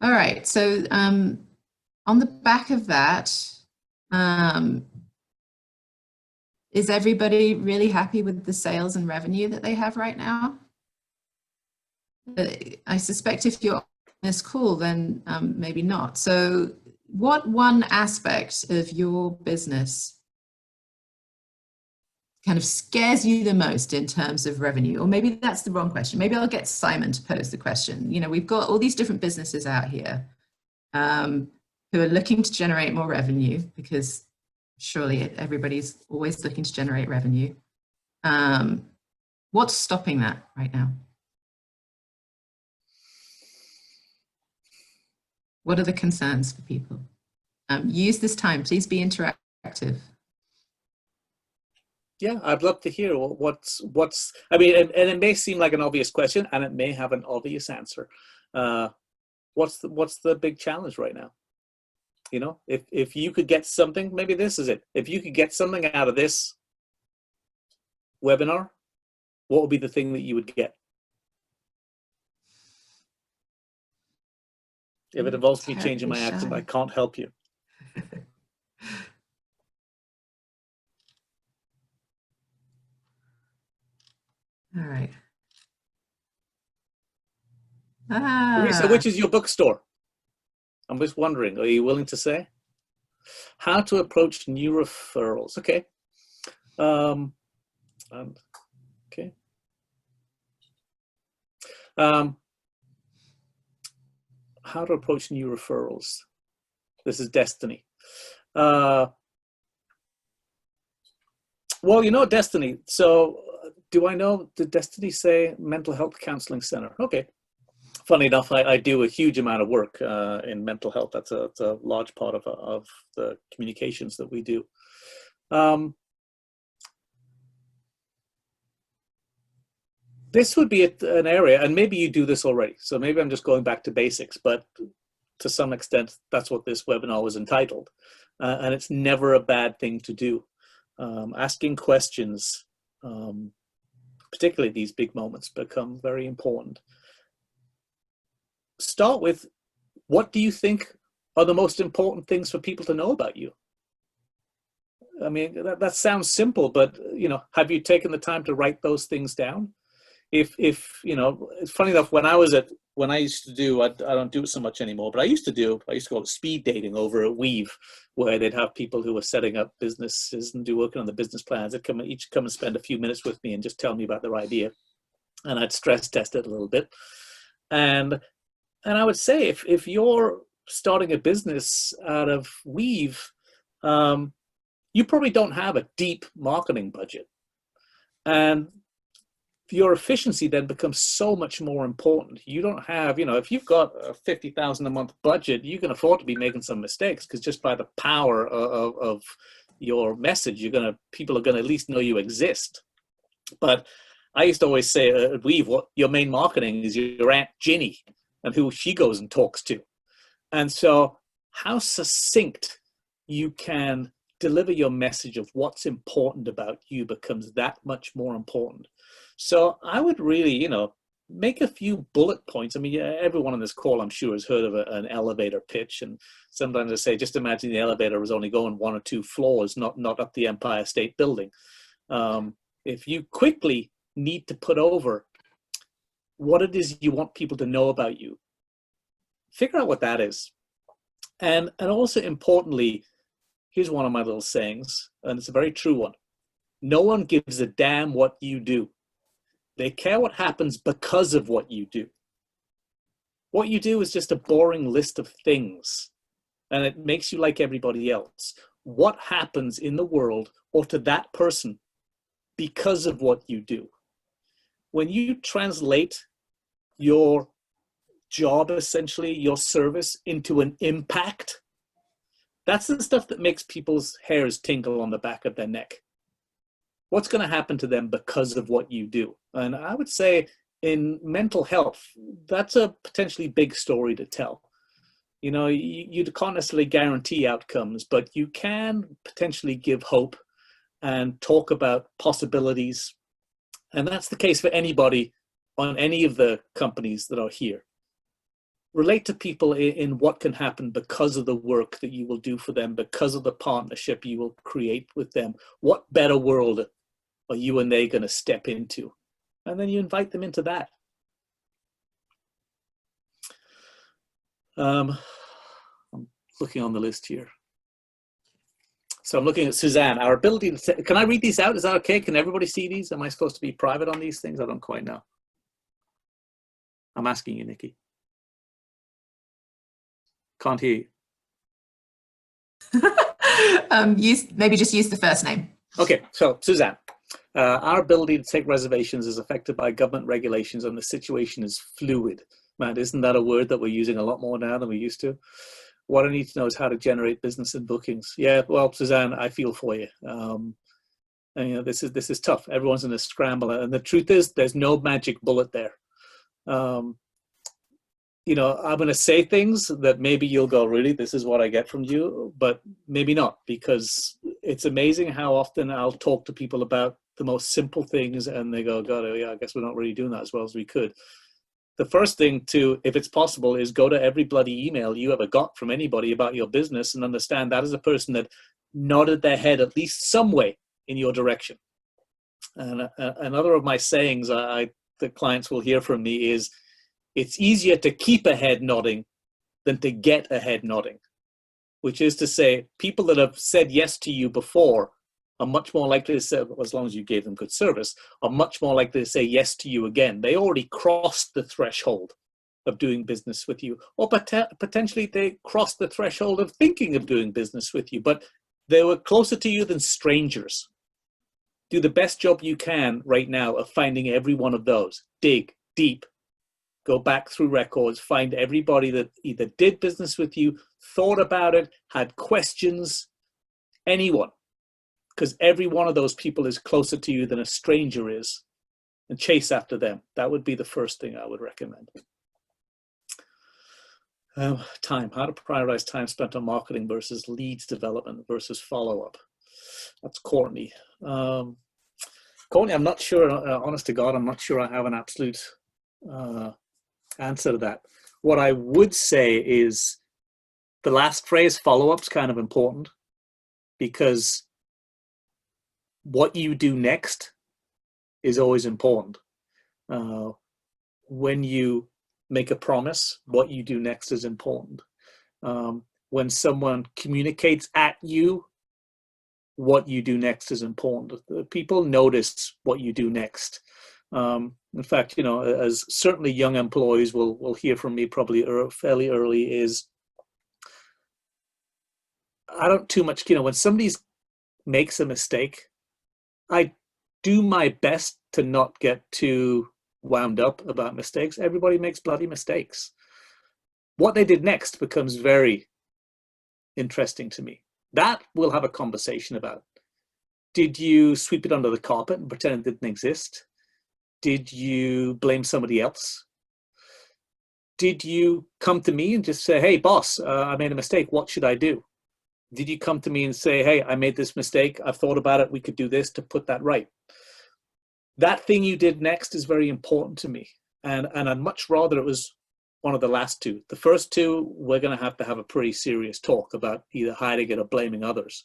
All right, so on the back of that, is everybody really happy with the sales and revenue that they have right now? I suspect if you're on this call, then maybe not. So what one aspect of your business kind of scares you the most in terms of revenue? Or maybe that's the wrong question. Maybe I'll get Simon to pose the question. You know, we've got all these different businesses out here who are looking to generate more revenue, because surely everybody's always looking to generate revenue. What's stopping that right now? What are the concerns for people? Use this time, please be interactive. Yeah, I'd love to hear what's. I mean, and it may seem like an obvious question, and it may have an obvious answer. What's the big challenge right now? You know, if you could get something, maybe this is it. If you could get something out of this webinar, what would be the thing that you would get? If it involves me changing my accent, I can't help you. All right. Teresa, which is your bookstore? I'm just wondering, are you willing to say? How to approach new referrals. Okay. Okay. How to approach new referrals. This is Destiny. Well, you know, Destiny. So do I know, did Destiny say mental health counseling center? Okay. Funny enough, I do a huge amount of work in mental health. That's a large part of the communications that we do. This would be an area, and maybe you do this already, so maybe I'm just going back to basics, but to some extent, that's what this webinar was entitled. And it's never a bad thing to do. Asking questions, particularly these big moments, become very important. Start with, what do you think are the most important things for people to know about you? I mean, that sounds simple, but you know, have you taken the time to write those things down? If you know, it's funny enough, when I used to do, I don't do it so much anymore, but I used to call it speed dating over at WEV, where they'd have people who were setting up businesses and working on the business plans. They'd each come and spend a few minutes with me and just tell me about their idea, and I'd stress test it a little bit. And I would say, if you're starting a business out of WEV, you probably don't have a deep marketing budget. And your efficiency then becomes so much more important. You don't have, you know, if you've got a $50,000 a month budget, you can afford to be making some mistakes, because just by the power of your message, people are going to at least know you exist. But I used to always say at WEV, what your main marketing is your Aunt Ginny and who she goes and talks to. And so how succinct you can deliver your message of what's important about you becomes that much more important. So I would really, you know, make a few bullet points. I mean, everyone on this call, I'm sure, has heard of an elevator pitch. And sometimes I say, just imagine the elevator was only going 1 or 2 floors, not up the Empire State Building. If you quickly need to put over what it is you want people to know about you, figure out what that is. And also importantly, here's one of my little sayings, and it's a very true one. No one gives a damn what you do. They care what happens because of what you do. What you do is just a boring list of things, and it makes you like everybody else. What happens in the world or to that person because of what you do? When you translate your job, essentially your service, into an impact, that's the stuff that makes people's hairs tingle on the back of their neck. What's going to happen to them because of what you do? And I would say in mental health, that's a potentially big story to tell. You know, you can't necessarily guarantee outcomes, but you can potentially give hope and talk about possibilities. And that's the case for anybody on any of the companies that are here. Relate to people in what can happen because of the work that you will do for them, because of the partnership you will create with them. What better world are you and they going to step into? And then you invite them into that. I'm looking on the list here. So I'm looking at Suzanne. Our ability to, can I read these out? Is that okay? Can everybody see these? Am I supposed to be private on these things? I don't quite know. I'm asking you, Nikki. Can't hear you. Maybe just use the first name. Okay, so Suzanne, our ability to take reservations is affected by government regulations and the situation is fluid. Man, isn't that a word that we're using a lot more now than we used to? What I need to know is how to generate business and bookings. Yeah, well, Suzanne, I feel for you. And, you know, this is tough. Everyone's in a scramble, and the truth is, there's no magic bullet there. you know, I'm going to say things that maybe you'll go, really, this is what I get from you, but maybe not, because it's amazing how often I'll talk to people about the most simple things and they go, God, yeah, I guess we're not really doing that as well as we could. The first thing to, if it's possible, is go to every bloody email you ever got from anybody about your business and understand that is a person that nodded their head at least some way in your direction. And another of my sayings that clients will hear from me is, it's easier to keep a head nodding than to get a head nodding, which is to say people that have said yes to you before are much more likely to say, as long as you gave them good service, are much more likely to say yes to you again. They already crossed the threshold of doing business with you, or potentially they crossed the threshold of thinking of doing business with you, but they were closer to you than strangers. Do the best job you can right now of finding every one of those. Dig deep. Go back through records, find everybody that either did business with you, thought about it, had questions, anyone. Because every one of those people is closer to you than a stranger is, and chase after them. That would be the first thing I would recommend. Time, how to prioritize time spent on marketing versus leads development versus follow-up. That's Courtney. Courtney, I'm not sure, honest to God, I'm not sure I have an absolute answer to that. What I would say is the last phrase, follow-up's kind of important, because what you do next is always important. When you make a promise, what you do next is important. When someone communicates at you, what you do next is important. People notice what you do next. In fact, you know, as certainly young employees will hear from me probably fairly early, is I don't too much, you know, when somebody makes a mistake, I do my best to not get too wound up about mistakes. Everybody makes bloody mistakes. What they did next becomes very interesting to me. That we'll have a conversation about. Did you sweep it under the carpet and pretend it didn't exist? Did you blame somebody else? Did you come to me and just say, hey, boss, I made a mistake. What should I do? Did you come to me and say, hey, I made this mistake. I've thought about it. We could do this to put that right. That thing you did next is very important to me. And I'd much rather it was one of the last two. The first two, we're going to have a pretty serious talk about either hiding it or blaming others.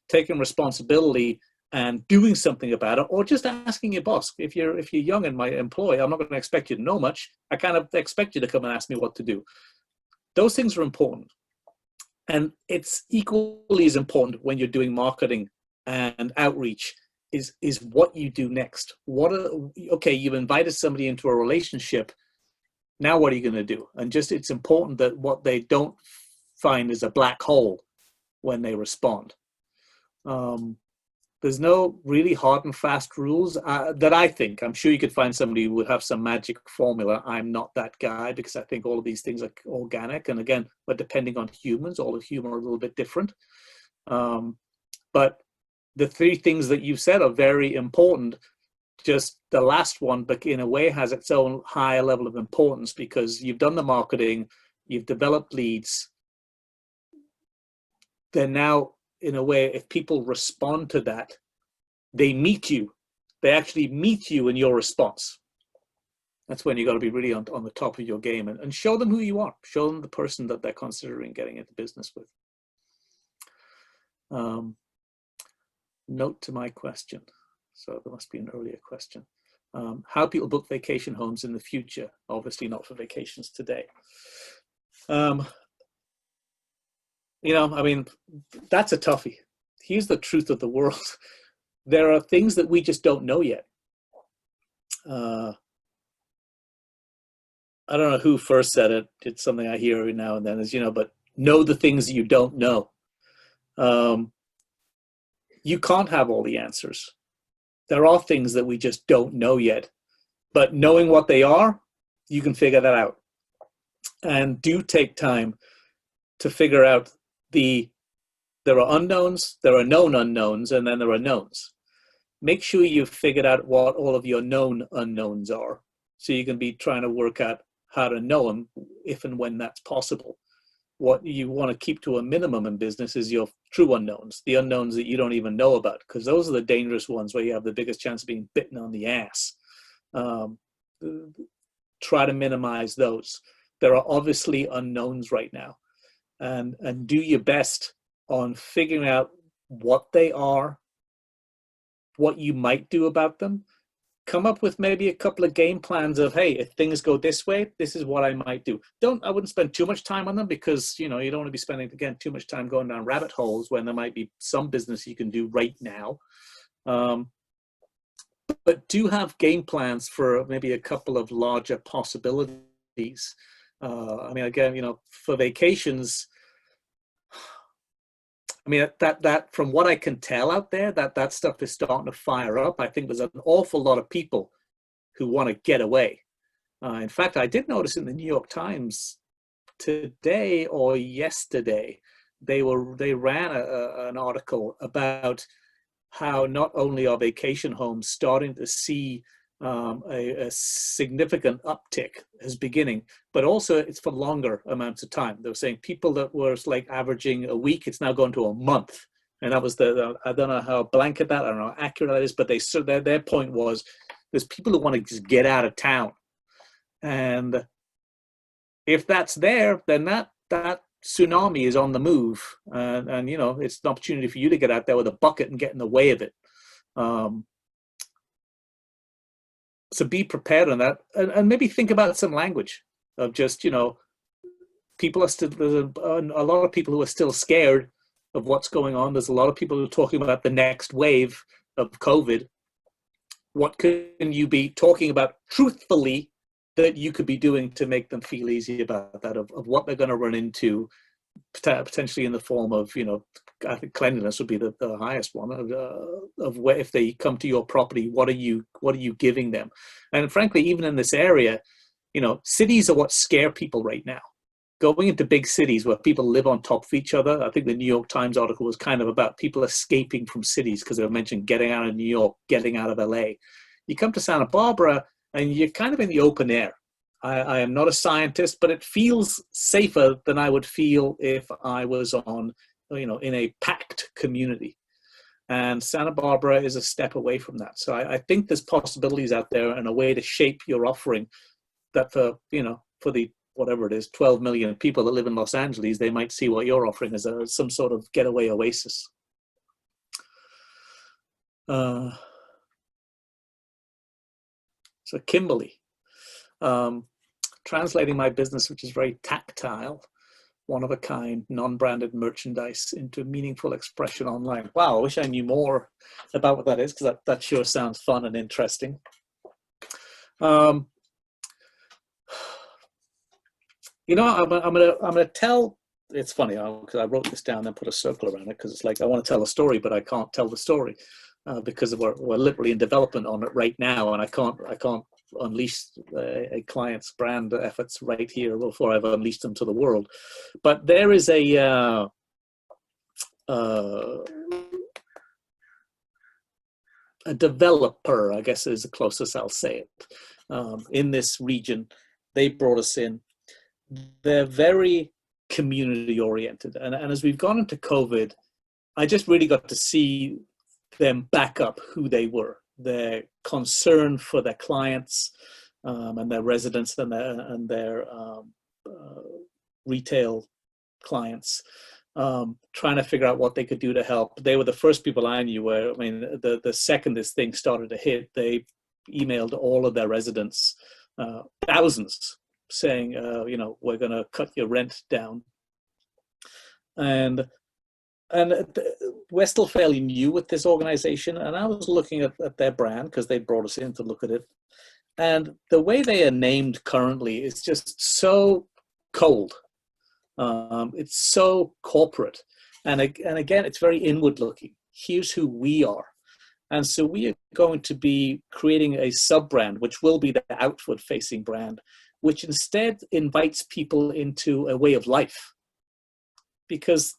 Taking responsibility and doing something about it, or just asking your boss. If you're young in my employ, I'm not going to expect you to know much. I kind of expect you to come and ask me what to do. Those things are important. And it's equally as important when you're doing marketing and outreach is what you do next. Okay, you've invited somebody into a relationship. Now what are you going to do? And just, it's important that what they don't find is a black hole when they respond. There's no really hard and fast rules that I think. I'm sure you could find somebody who would have some magic formula. I'm not that guy, because I think all of these things are organic. And again, but depending on humans, all of human are a little bit different. But the three things that you've said are very important. Just the last one, but in a way, has its own higher level of importance, because you've done the marketing, you've developed leads. Then now, in a way, if people respond to that, they meet you. They actually meet you in your response. That's when you got to be really on the top of your game and show them who you are. Show them the person that they're considering getting into business with. Note to my question. So there must be an earlier question. How people book vacation homes in the future. Obviously not for vacations today. You know, I mean, that's a toughie. Here's the truth of the world. There are things that we just don't know yet. I don't know who first said it. It's something I hear every now and then, is, you know, but know the things you don't know. You can't have all the answers. There are things that we just don't know yet. But knowing what they are, you can figure that out. And do take time to figure out there are unknowns, there are known unknowns, and then there are knowns. Make sure you've figured out what all of your known unknowns are, so you can be trying to work out how to know them if and when that's possible. What you want to keep to a minimum in business is your true unknowns, the unknowns that you don't even know about, because those are the dangerous ones where you have the biggest chance of being bitten on the ass. Try to minimize those. There are obviously unknowns right now, and do your best on figuring out what they are, what you might do about them. Come up with maybe a couple of game plans of, hey, if things go this way, this is what I might do. I wouldn't spend too much time on them, because you don't want to be spending, again, too much time going down rabbit holes when there might be some business you can do right now. But do have game plans for maybe a couple of larger possibilities. I mean, again, for vacations, I mean, that from what I can tell out there, that stuff is starting to fire up. I think there's an awful lot of people who want to get away. In fact, I did notice in the New York Times today or yesterday, they ran an article about how not only are vacation homes starting to see a significant uptick as beginning, but also it's for longer amounts of time. They were saying people that were like averaging a week, it's now going to a month. And that was I don't know how blanket that, I don't know how accurate that is, but their point was there's people who want to just get out of town. And if that's there, then that tsunami is on the move. And it's an opportunity for you to get out there with a bucket and get in the way of it. So be prepared on that, and maybe think about some language of just, people are still, there's a lot of people who are still scared of what's going on. There's a lot of people who are talking about the next wave of COVID. What can you be talking about truthfully that you could be doing to make them feel easy about that, of what they're going to run into, potentially in the form of, I think cleanliness would be the highest one, of where, if they come to your property, what are you giving them? And frankly, even in this area, cities are what scare people right now. Going into big cities where people live on top of each other. I think the New York Times article was kind of about people escaping from cities, because they mentioned getting out of New York, getting out of LA. You come to Santa Barbara and you're kind of in the open air. I am not a scientist, but it feels safer than I would feel if I was in a packed community. And Santa Barbara is a step away from that. So I think there's possibilities out there and a way to shape your offering that for the, whatever it is, 12 million people that live in Los Angeles, they might see what you're offering as some sort of getaway oasis. So Kimberly, translating my business, which is very tactile, one-of-a-kind, non-branded merchandise into meaningful expression online. Wow, I wish I knew more about what that is, because that sure sounds fun and interesting. I'm gonna tell. It's funny because I wrote this down and put a circle around it, because it's like I want to tell a story, but I can't tell the story because we're literally in development on it right now, and I can't unleash a client's brand efforts right here before I've unleashed them to the world. But there is a developer, I guess is the closest I'll say it, in this region. They brought us in. They're very community oriented, and as we've gone into COVID, I just really got to see them back up who they were. Their concern for their clients and their residents and their retail clients, trying to figure out what they could do to help. They were the first people I knew where, I mean, the second this thing started to hit, they emailed all of their residents, thousands, saying, we're going to cut your rent down. And we're still fairly new with this organization, and I was looking at their brand because they brought us in to look at it. And the way they are named currently is just so cold. It's so corporate. And again, it's very inward looking. Here's who we are. And so we are going to be creating a sub-brand, which will be the outward-facing brand, which instead invites people into a way of life, because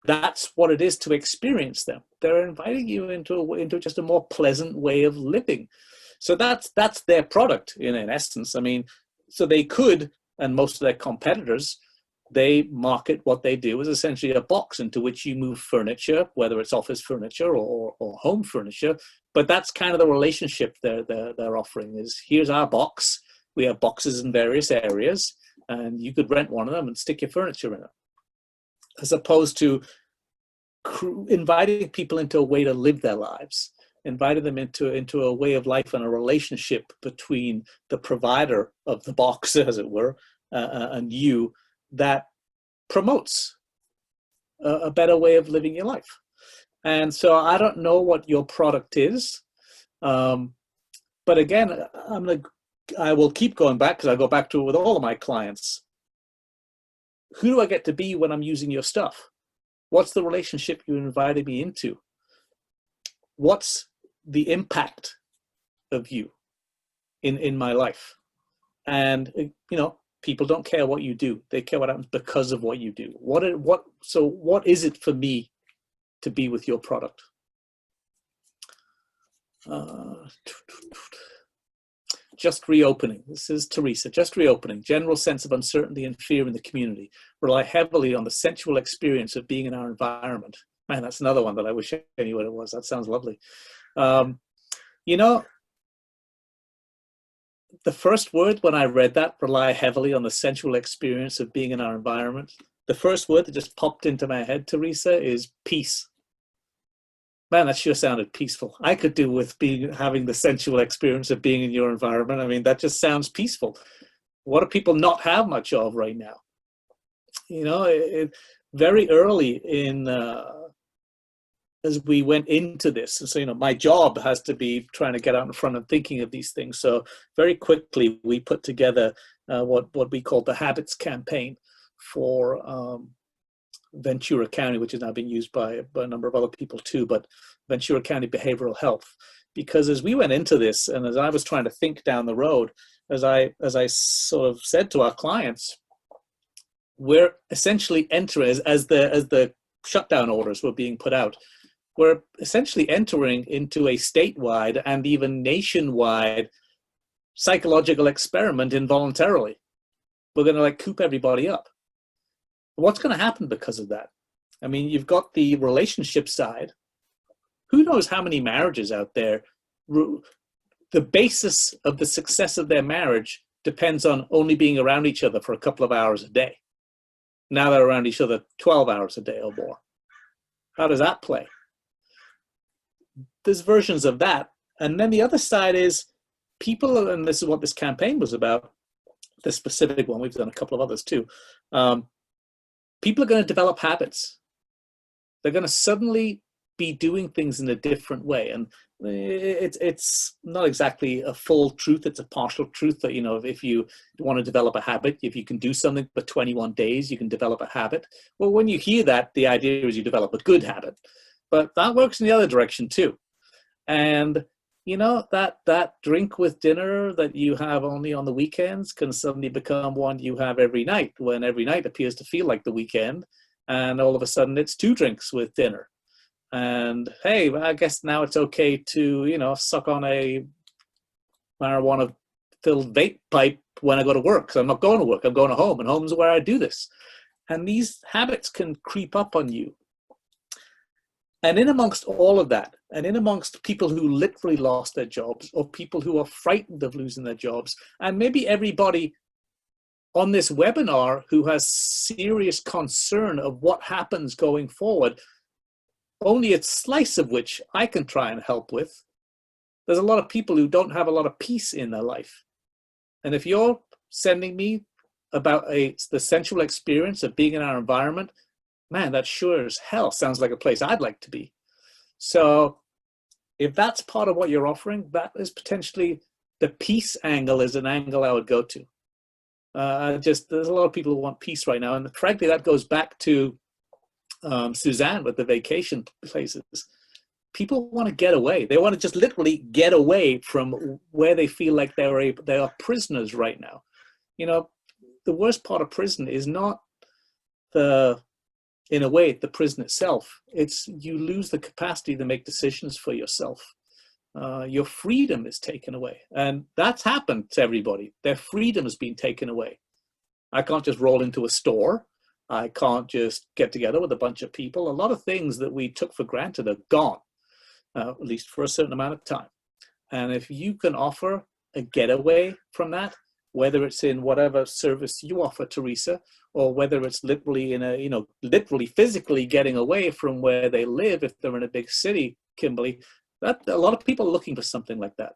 that's what it is to experience them. They're inviting you into just a more pleasant way of living. So that's their product in essence. I mean, so they could and most of their competitors, they market what they do as essentially a box into which you move furniture, whether it's office furniture or home furniture. But that's kind of the relationship they're offering is, here's our box. We have boxes in various areas, and you could rent one of them and stick your furniture in it. As opposed to inviting people into a way to live their lives, inviting them into a way of life and a relationship between the provider of the box, as it were, and you, that promotes a better way of living your life. And so I don't know what your product is, but again, I will keep going back, because I go back to it with all of my clients. Who do I get to be when I'm using your stuff? What's the relationship you invited me into? What's the impact of you in my life? And people don't care what you do. They care what happens because of what you do. So what is it for me to be with your product? Just reopening. This is Teresa. Just reopening. General sense of uncertainty and fear in the community. Rely heavily on the sensual experience of being in our environment. Man, that's another one that I wish I knew what it was. That sounds lovely. The first word when I read that, rely heavily on the sensual experience of being in our environment, the first word that just popped into my head, Teresa, is peace. Man, that sure sounded peaceful. I could do with having the sensual experience of being in your environment. I mean, that just sounds peaceful. What do people not have much of right now? Very early in, as we went into this, and so, my job has to be trying to get out in front and thinking of these things. So very quickly, we put together what we call the Habits campaign for Ventura County, which is now being used by a number of other people too, but Ventura County Behavioral Health. Because as we went into this, and as I was trying to think down the road, as I sort of said to our clients, we're essentially entering, as the shutdown orders were being put out, we're essentially entering into a statewide and even nationwide psychological experiment involuntarily. We're going to coop everybody up. What's going to happen because of that? I mean, you've got the relationship side. Who knows how many marriages out there, the basis of the success of their marriage depends on only being around each other for a couple of hours a day. Now they're around each other 12 hours a day or more. How does that play? There's versions of that. And then the other side is people, and this is what this campaign was about, this specific one, we've done a couple of others too. People are going to develop habits. They're going to suddenly be doing things in a different way. And it's not exactly a full truth. It's a partial truth that, if you want to develop a habit, if you can do something for 21 days, you can develop a habit. Well, when you hear that, the idea is you develop a good habit. But that works in the other direction too. And that drink with dinner that you have only on the weekends can suddenly become one you have every night, when every night appears to feel like the weekend. And all of a sudden it's 2 drinks with dinner. And hey, I guess now it's okay to, suck on a marijuana-filled vape pipe when I go to work. So I'm not going to work, I'm going to home, and home's where I do this. And these habits can creep up on you. And in amongst all of that, and in amongst people who literally lost their jobs, or people who are frightened of losing their jobs, and maybe everybody on this webinar who has serious concern of what happens going forward, only a slice of which I can try and help with, there's a lot of people who don't have a lot of peace in their life. And if you're sending me about the sensual experience of being in our environment, man, that sure as hell sounds like a place I'd like to be. So if that's part of what you're offering, that is potentially the peace angle, is an angle I would go to. There's a lot of people who want peace right now. And frankly, that goes back to Suzanne with the vacation places. People want to get away. They want to just literally get away from where they feel like they are prisoners right now. The worst part of prison is not in a way, the prison itself. It's you lose the capacity to make decisions for yourself. Your freedom is taken away. And that's happened to everybody. Their freedom has been taken away. I can't just roll into a store. I can't just get together with a bunch of people. A lot of things that we took for granted are gone, at least for a certain amount of time. And if you can offer a getaway from that, whether it's in whatever service you offer, Teresa, or whether it's literally in a, literally physically getting away from where they live, if they're in a big city, Kimberly, that a lot of people are looking for something like that.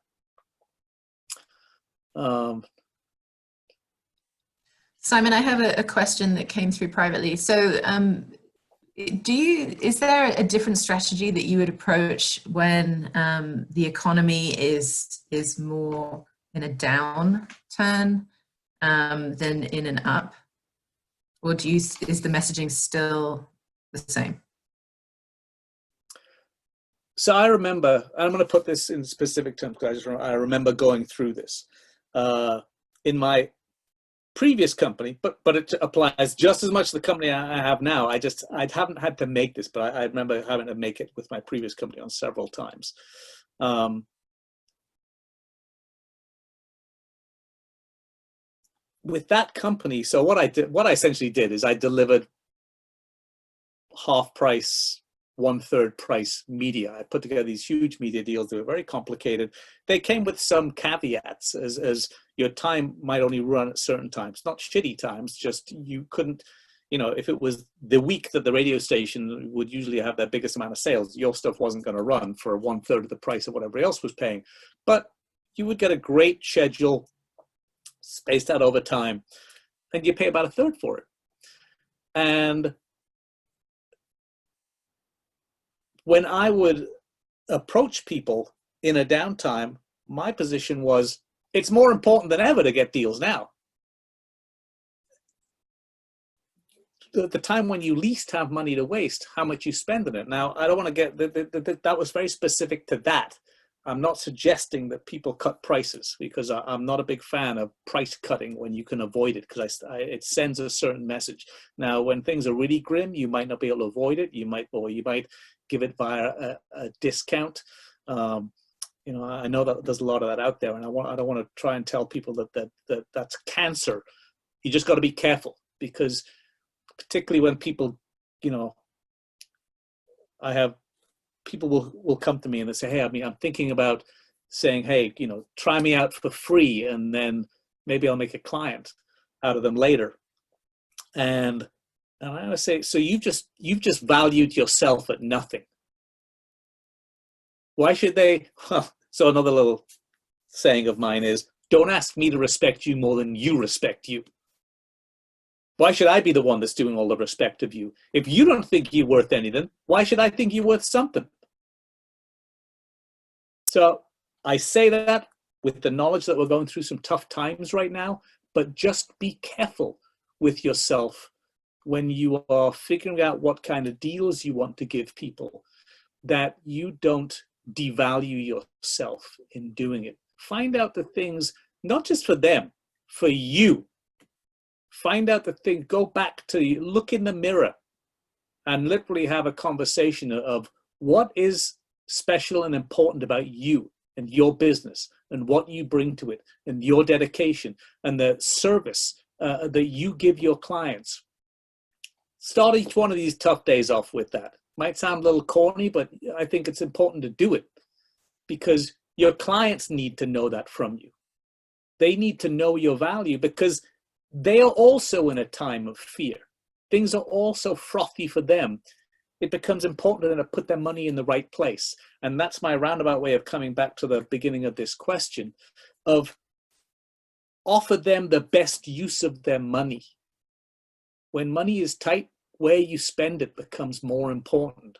Simon, I have a question that came through privately. So is there a different strategy that you would approach when the economy is more in a downturn than in an up? Or is the messaging still the same? So I remember, I'm going to put this in specific terms because I remember going through this in my previous company, but it applies just as much to the company I have now. I haven't had to make this, but I remember having to make it with my previous company on several times. With that company, so what I essentially did is I delivered half price, 1/3 price media. I put together these huge media deals. They were very complicated. They came with some caveats, as your time might only run at certain times, not shitty times, just you couldn't, if it was the week that the radio station would usually have their biggest amount of sales, your stuff wasn't going to run for 1/3 of the price of what everybody else was paying. But you would get a great schedule spaced out over time, and you pay about 1/3 for it. And when I would approach people in a downtime, my position was, it's more important than ever to get deals now. The time when you least have money to waste, how much you spend on it. Now, I don't want to get, that was very specific to that. I'm not suggesting that people cut prices, because I'm not a big fan of price cutting when you can avoid it, because it sends a certain message. Now, when things are really grim, you might not be able to avoid it. You might give it via a discount. I know that there's a lot of that out there, and I don't want to try and tell people that's cancer. You just got to be careful, because particularly when people, I have people will come to me and they say, hey, I'm thinking about saying, hey, try me out for free, and then maybe I'll make a client out of them later. And I say, so you've just valued yourself at nothing. Why should they? So another little saying of mine is, don't ask me to respect you more than you respect you. Why should I be the one that's doing all the respect of you? If you don't think you're worth anything, why should I think you're worth something? So I say that with the knowledge that we're going through some tough times right now, but just be careful with yourself when you are figuring out what kind of deals you want to give people, that you don't devalue yourself in doing it. Find out the things, not just for them, for you. Find out the thing, go back to, look in the mirror and literally have a conversation of what is special and important about you and your business and what you bring to it and your dedication and the service that you give your clients. Start each one of these tough days off with that. Might sound a little corny, but I think it's important to do it, because your clients need to know that from you. They need to know your value, because they are also in a time of fear. Things are also frothy for them. It becomes important for them to put their money in the right place. And that's my roundabout way of coming back to the beginning of this question of offer them the best use of their money. When money is tight, where you spend it becomes more important.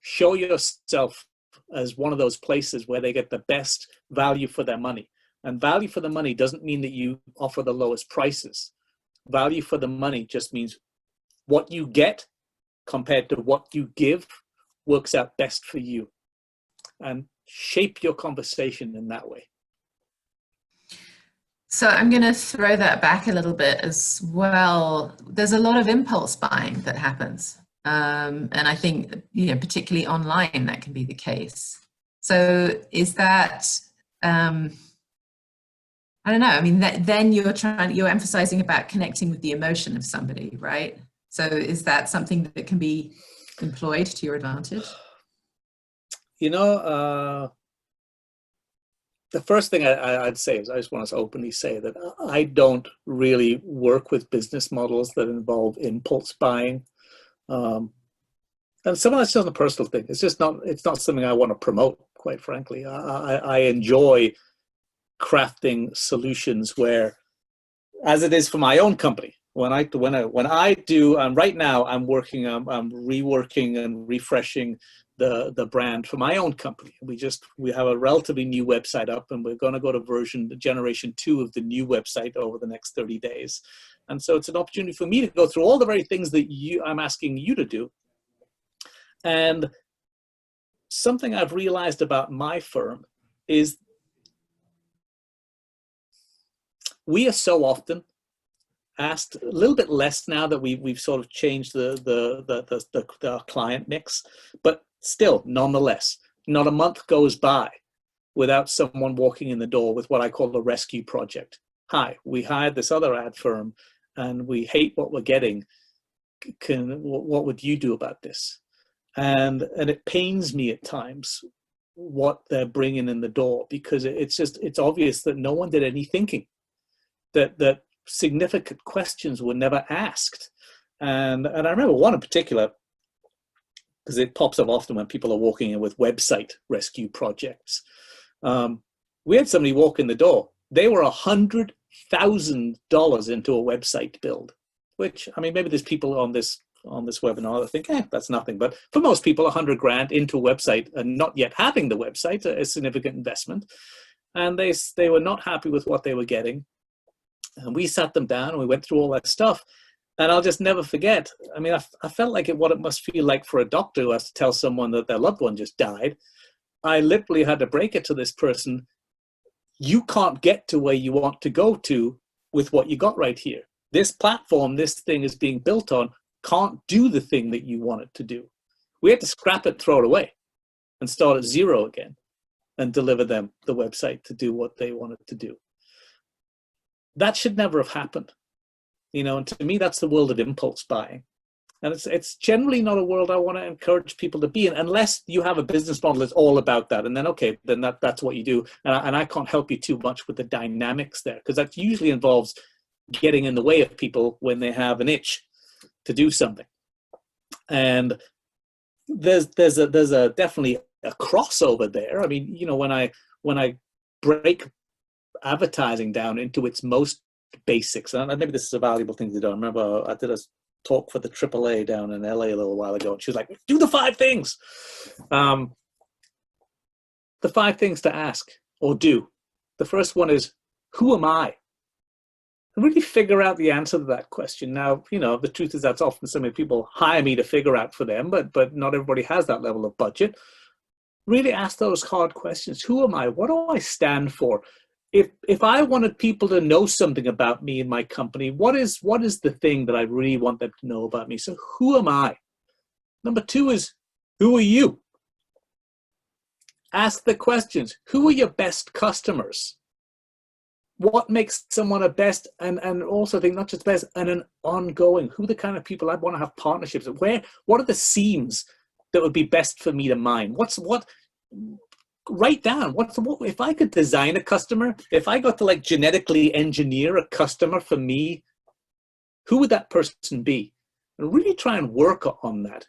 Show yourself as one of those places where they get the best value for their money. And value for the money doesn't mean that you offer the lowest prices. Value for the money just means what you get compared to what you give works out best for you. And shape your conversation in that way. So I'm going to throw that back a little bit as well. There's a lot of impulse buying that happens. And I think, particularly online, that can be the case. So is that, I don't know. I mean, then you're emphasizing about connecting with the emotion of somebody, right? So is that something that can be employed to your advantage? You know, the first thing I'd say is I just want to openly say that I don't really work with business models that involve impulse buying. And some of that's just a personal thing. It's not something I want to promote, quite frankly. I enjoy crafting solutions where, as it is for my own company, when I do, right now I'm reworking and refreshing the brand for my own company. We have a relatively new website up, and we're going to go to generation 2 of the new website over the next 30 days. And so it's an opportunity for me to go through all the very things that I'm asking you to do. And something I've realized about my firm is we are so often asked, a little bit less now that we've sort of changed the client mix, but still, nonetheless, not a month goes by without someone walking in the door with what I call a rescue project. Hi, we hired this other ad firm and we hate what we're getting. What would you do about this? And it pains me at times what they're bringing in the door, because it's obvious that no one did any thinking, that significant questions were never asked. And I remember one in particular, because it pops up often when people are walking in with website rescue projects. We had somebody walk in the door. They were $100,000 into a website build, which, I mean, maybe there's people on this webinar that think, that's nothing. But for most people, $100,000 into a website and not yet having the website, a significant investment. And they were not happy with what they were getting. And we sat them down and we went through all that stuff. And I'll just never forget. I mean, I felt like what it must feel like for a doctor who has to tell someone that their loved one just died. I literally had to break it to this person. You can't get to where you want to go to with what you got right here. This platform, this thing is being built on, can't do the thing that you want it to do. We had to scrap it, throw it away, and start at zero again and deliver them the website to do what they wanted to do. That should never have happened. You know, and to me, that's the world of impulse buying. And it's generally not a world I want to encourage people to be in, unless you have a business model that's all about that. And then, okay, then that's what you do. And I can't help you too much with the dynamics there, because that usually involves getting in the way of people when they have an itch to do something. And there's definitely a crossover there. I mean, you know, when I break advertising down into its most basics, and maybe this is a valuable thing to do. I remember I did a talk for the AAA down in LA a little while ago, and she was like, do the 5 things. The 5 things to ask or do. The first one is, who am I? And really figure out the answer to that question. Now, you know, the truth is that's often something people hire me to figure out for them, but not everybody has that level of budget. Really ask those hard questions. Who am I? What do I stand for? If I wanted people to know something about me and my company, what is the thing that I really want them to know about me? So who am I? Number 2 is, who are you? Ask the questions. Who are your best customers? What makes someone a best, and also think not just best, and an ongoing, who are the kind of people I want to have partnerships with? What are the seams that would be best for me to mine? Write down what if I could design a customer, if I got to like genetically engineer a customer for me, who would that person be? And really try and work on that.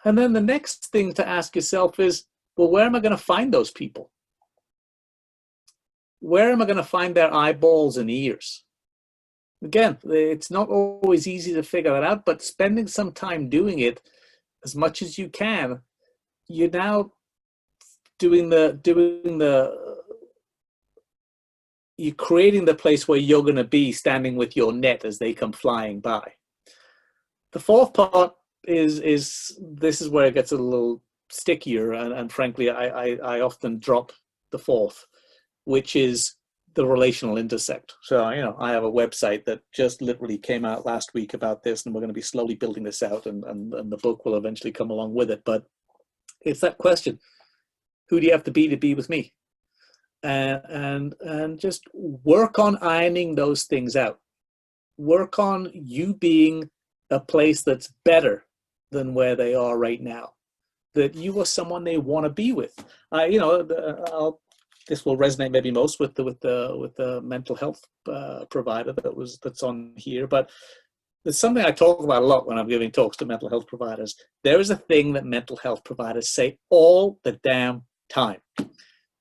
And then the next thing to ask yourself is, well, where am I going to find those people? Where am I going to find their eyeballs and ears? Again, it's not always easy to figure that out, but spending some time doing it as much as you can, you're now you're creating the place where you're going to be standing with your net as they come flying by. The 4th part is this is where it gets a little stickier, and frankly, I often drop the 4th, which is the relational intersect. So, you know, I have a website that just literally came out last week about this, and we're going to be slowly building this out, and the book will eventually come along with it. But it's that question. Who do you have to be with me? and just work on ironing those things out. Work on you being a place that's better than where they are right now, that you are someone they want to be with. This will resonate maybe most with the mental health provider that's on here, but it's something I talk about a lot when I'm giving talks to mental health providers. There is a thing that mental health providers say all the damn time,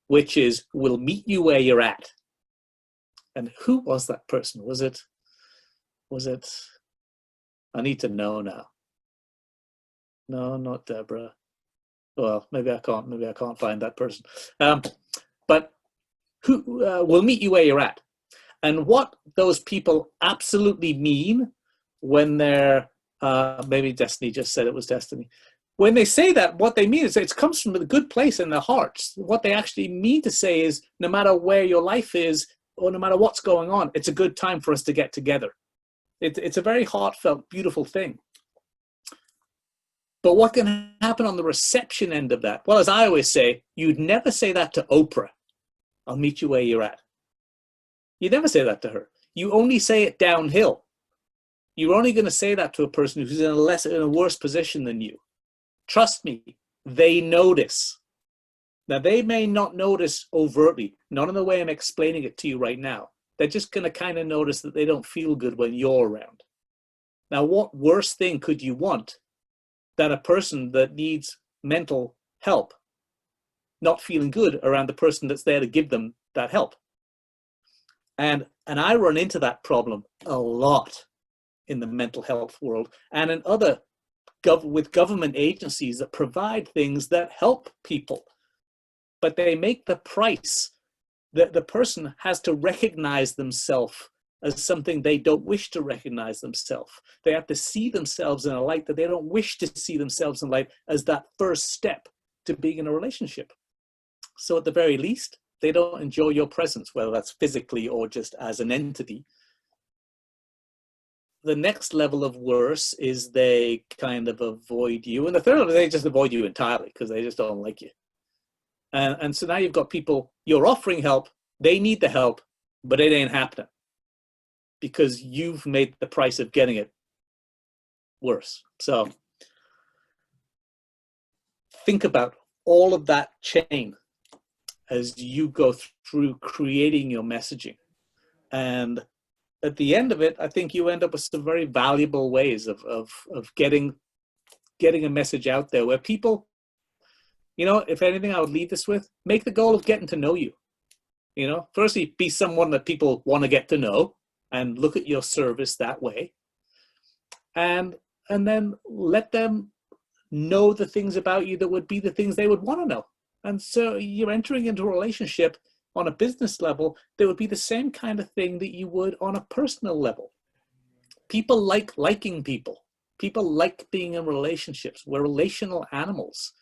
which is, we'll meet you where you're at. And who was that person? Was it, I need to know now. No, not Deborah. Well, maybe I can't find that person. But who will meet you where you're at. And what those people absolutely mean when they're, maybe Destiny just said it was Destiny. When they say that, what they mean is it comes from a good place in their hearts. What they actually mean to say is, no matter where your life is, or no matter what's going on, it's a good time for us to get together. It's a very heartfelt, beautiful thing. But what can happen on the reception end of that? Well, as I always say, you'd never say that to Oprah. I'll meet you where you're at. You never say that to her. You only say it downhill. You're only going to say that to a person who's in a worse position than you. Trust me, they notice. Now, they may not notice overtly, not in the way I'm explaining it to you right now. They're just going to kind of notice that they don't feel good when you're around. Now, what worse thing could you want than a person that needs mental help not feeling good around the person that's there to give them that help? And I run into that problem a lot in the mental health world and in other with government agencies that provide things that help people. But they make the price that the person has to recognize themselves as something they don't wish to recognize themselves. They have to see themselves in a light that they don't wish to see themselves in light, as that first step to being in a relationship. So at the very least, they don't enjoy your presence, whether that's physically or just as an entity. The next level of worse is they kind of avoid you. And the third level, they just avoid you entirely because they just don't like you. And so now you've got people, you're offering help, they need the help, but it ain't happening because you've made the price of getting it worse. So think about all of that chain as you go through creating your messaging. And at the end of it, I think you end up with some very valuable ways of getting a message out there where people, you know, if anything, I would leave this with, make the goal of getting to know you. You know, firstly, be someone that people want to get to know and look at your service that way. And then let them know the things about you that would be the things they would want to know. And so you're entering into a relationship on a business level that would be the same kind of thing that you would on a personal level. People like liking people. People like being in relationships. We're relational animals.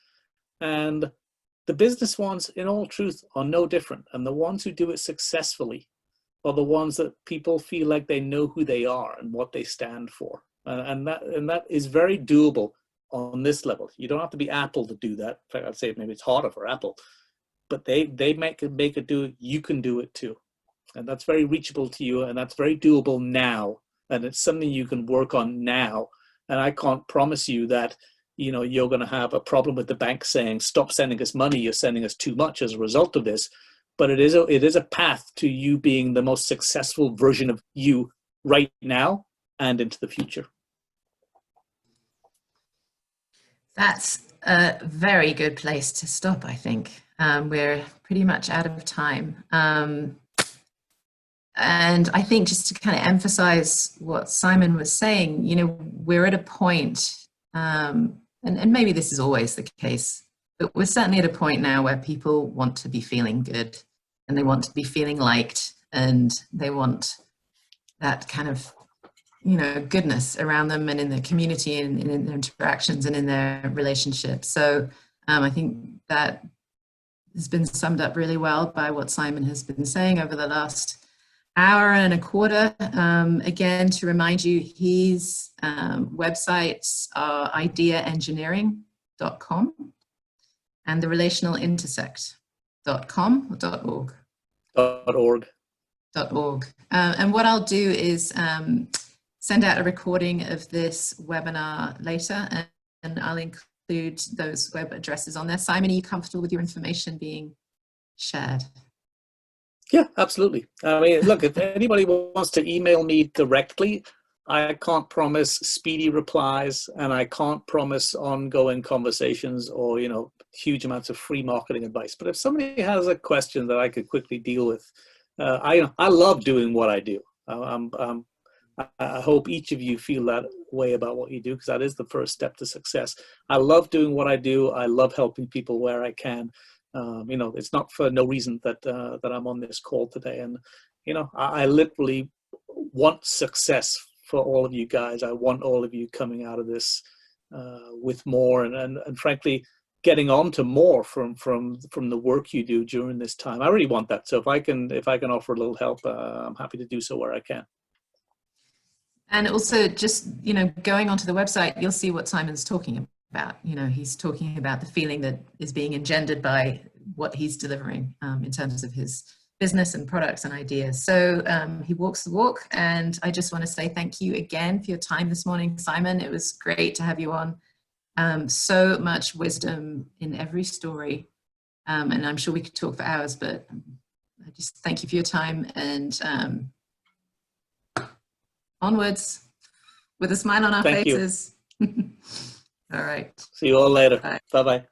And the business ones, in all truth, are no different. And the ones who do it successfully are the ones that people feel like they know who they are and what they stand for. And that is very doable on this level. You don't have to be Apple to do that. In fact, I'd say maybe it's harder for Apple. But they make it do it. You can do it too. And that's very reachable to you. And that's very doable now. And it's something you can work on now. And I can't promise you that, you know, you're going to have a problem with the bank saying, stop sending us money, you're sending us too much as a result of this. But it is a path to you being the most successful version of you right now and into the future. That's a very good place to stop, I think. We're pretty much out of time. And I think just to kind of emphasize what Simon was saying, you know, we're at a point, and maybe this is always the case, but we're certainly at a point now where people want to be feeling good and they want to be feeling liked and they want that kind of, you know, goodness around them and in the community and in their interactions and in their relationships. So I think that has been summed up really well by what Simon has been saying over the last hour and a quarter. Again, to remind you, his websites are ideaengineering.com and the Relational Intersect.com or .org. .org. .org. And what I'll do is send out a recording of this webinar later, and I'll include those web addresses on there. Simon, are you comfortable with your information being shared? Yeah, absolutely. I mean, look, if anybody wants to email me directly, I can't promise speedy replies, and I can't promise ongoing conversations or, you know, huge amounts of free marketing advice. But if somebody has a question that I could quickly deal with, I love doing what I do. I hope each of you feel that way about what you do, because that is the first step to success. I love doing what I do. I love helping people where I can. You know, it's not for no reason that that I'm on this call today. And, you know, I literally want success for all of you guys. I want all of you coming out of this with more, and frankly, getting on to more from the work you do during this time. I really want that. So if I can offer a little help, I'm happy to do so where I can. And also, just, you know, going onto the website, you'll see what Simon's talking about. You know, he's talking about the feeling that is being engendered by what he's delivering in terms of his business and products and ideas. So he walks the walk, and I just want to say thank you again for your time this morning, Simon. It was great to have you on. So much wisdom in every story, and I'm sure we could talk for hours, but I just thank you for your time, and onwards with a smile on our faces. All right. See you all later. Bye. Bye-bye.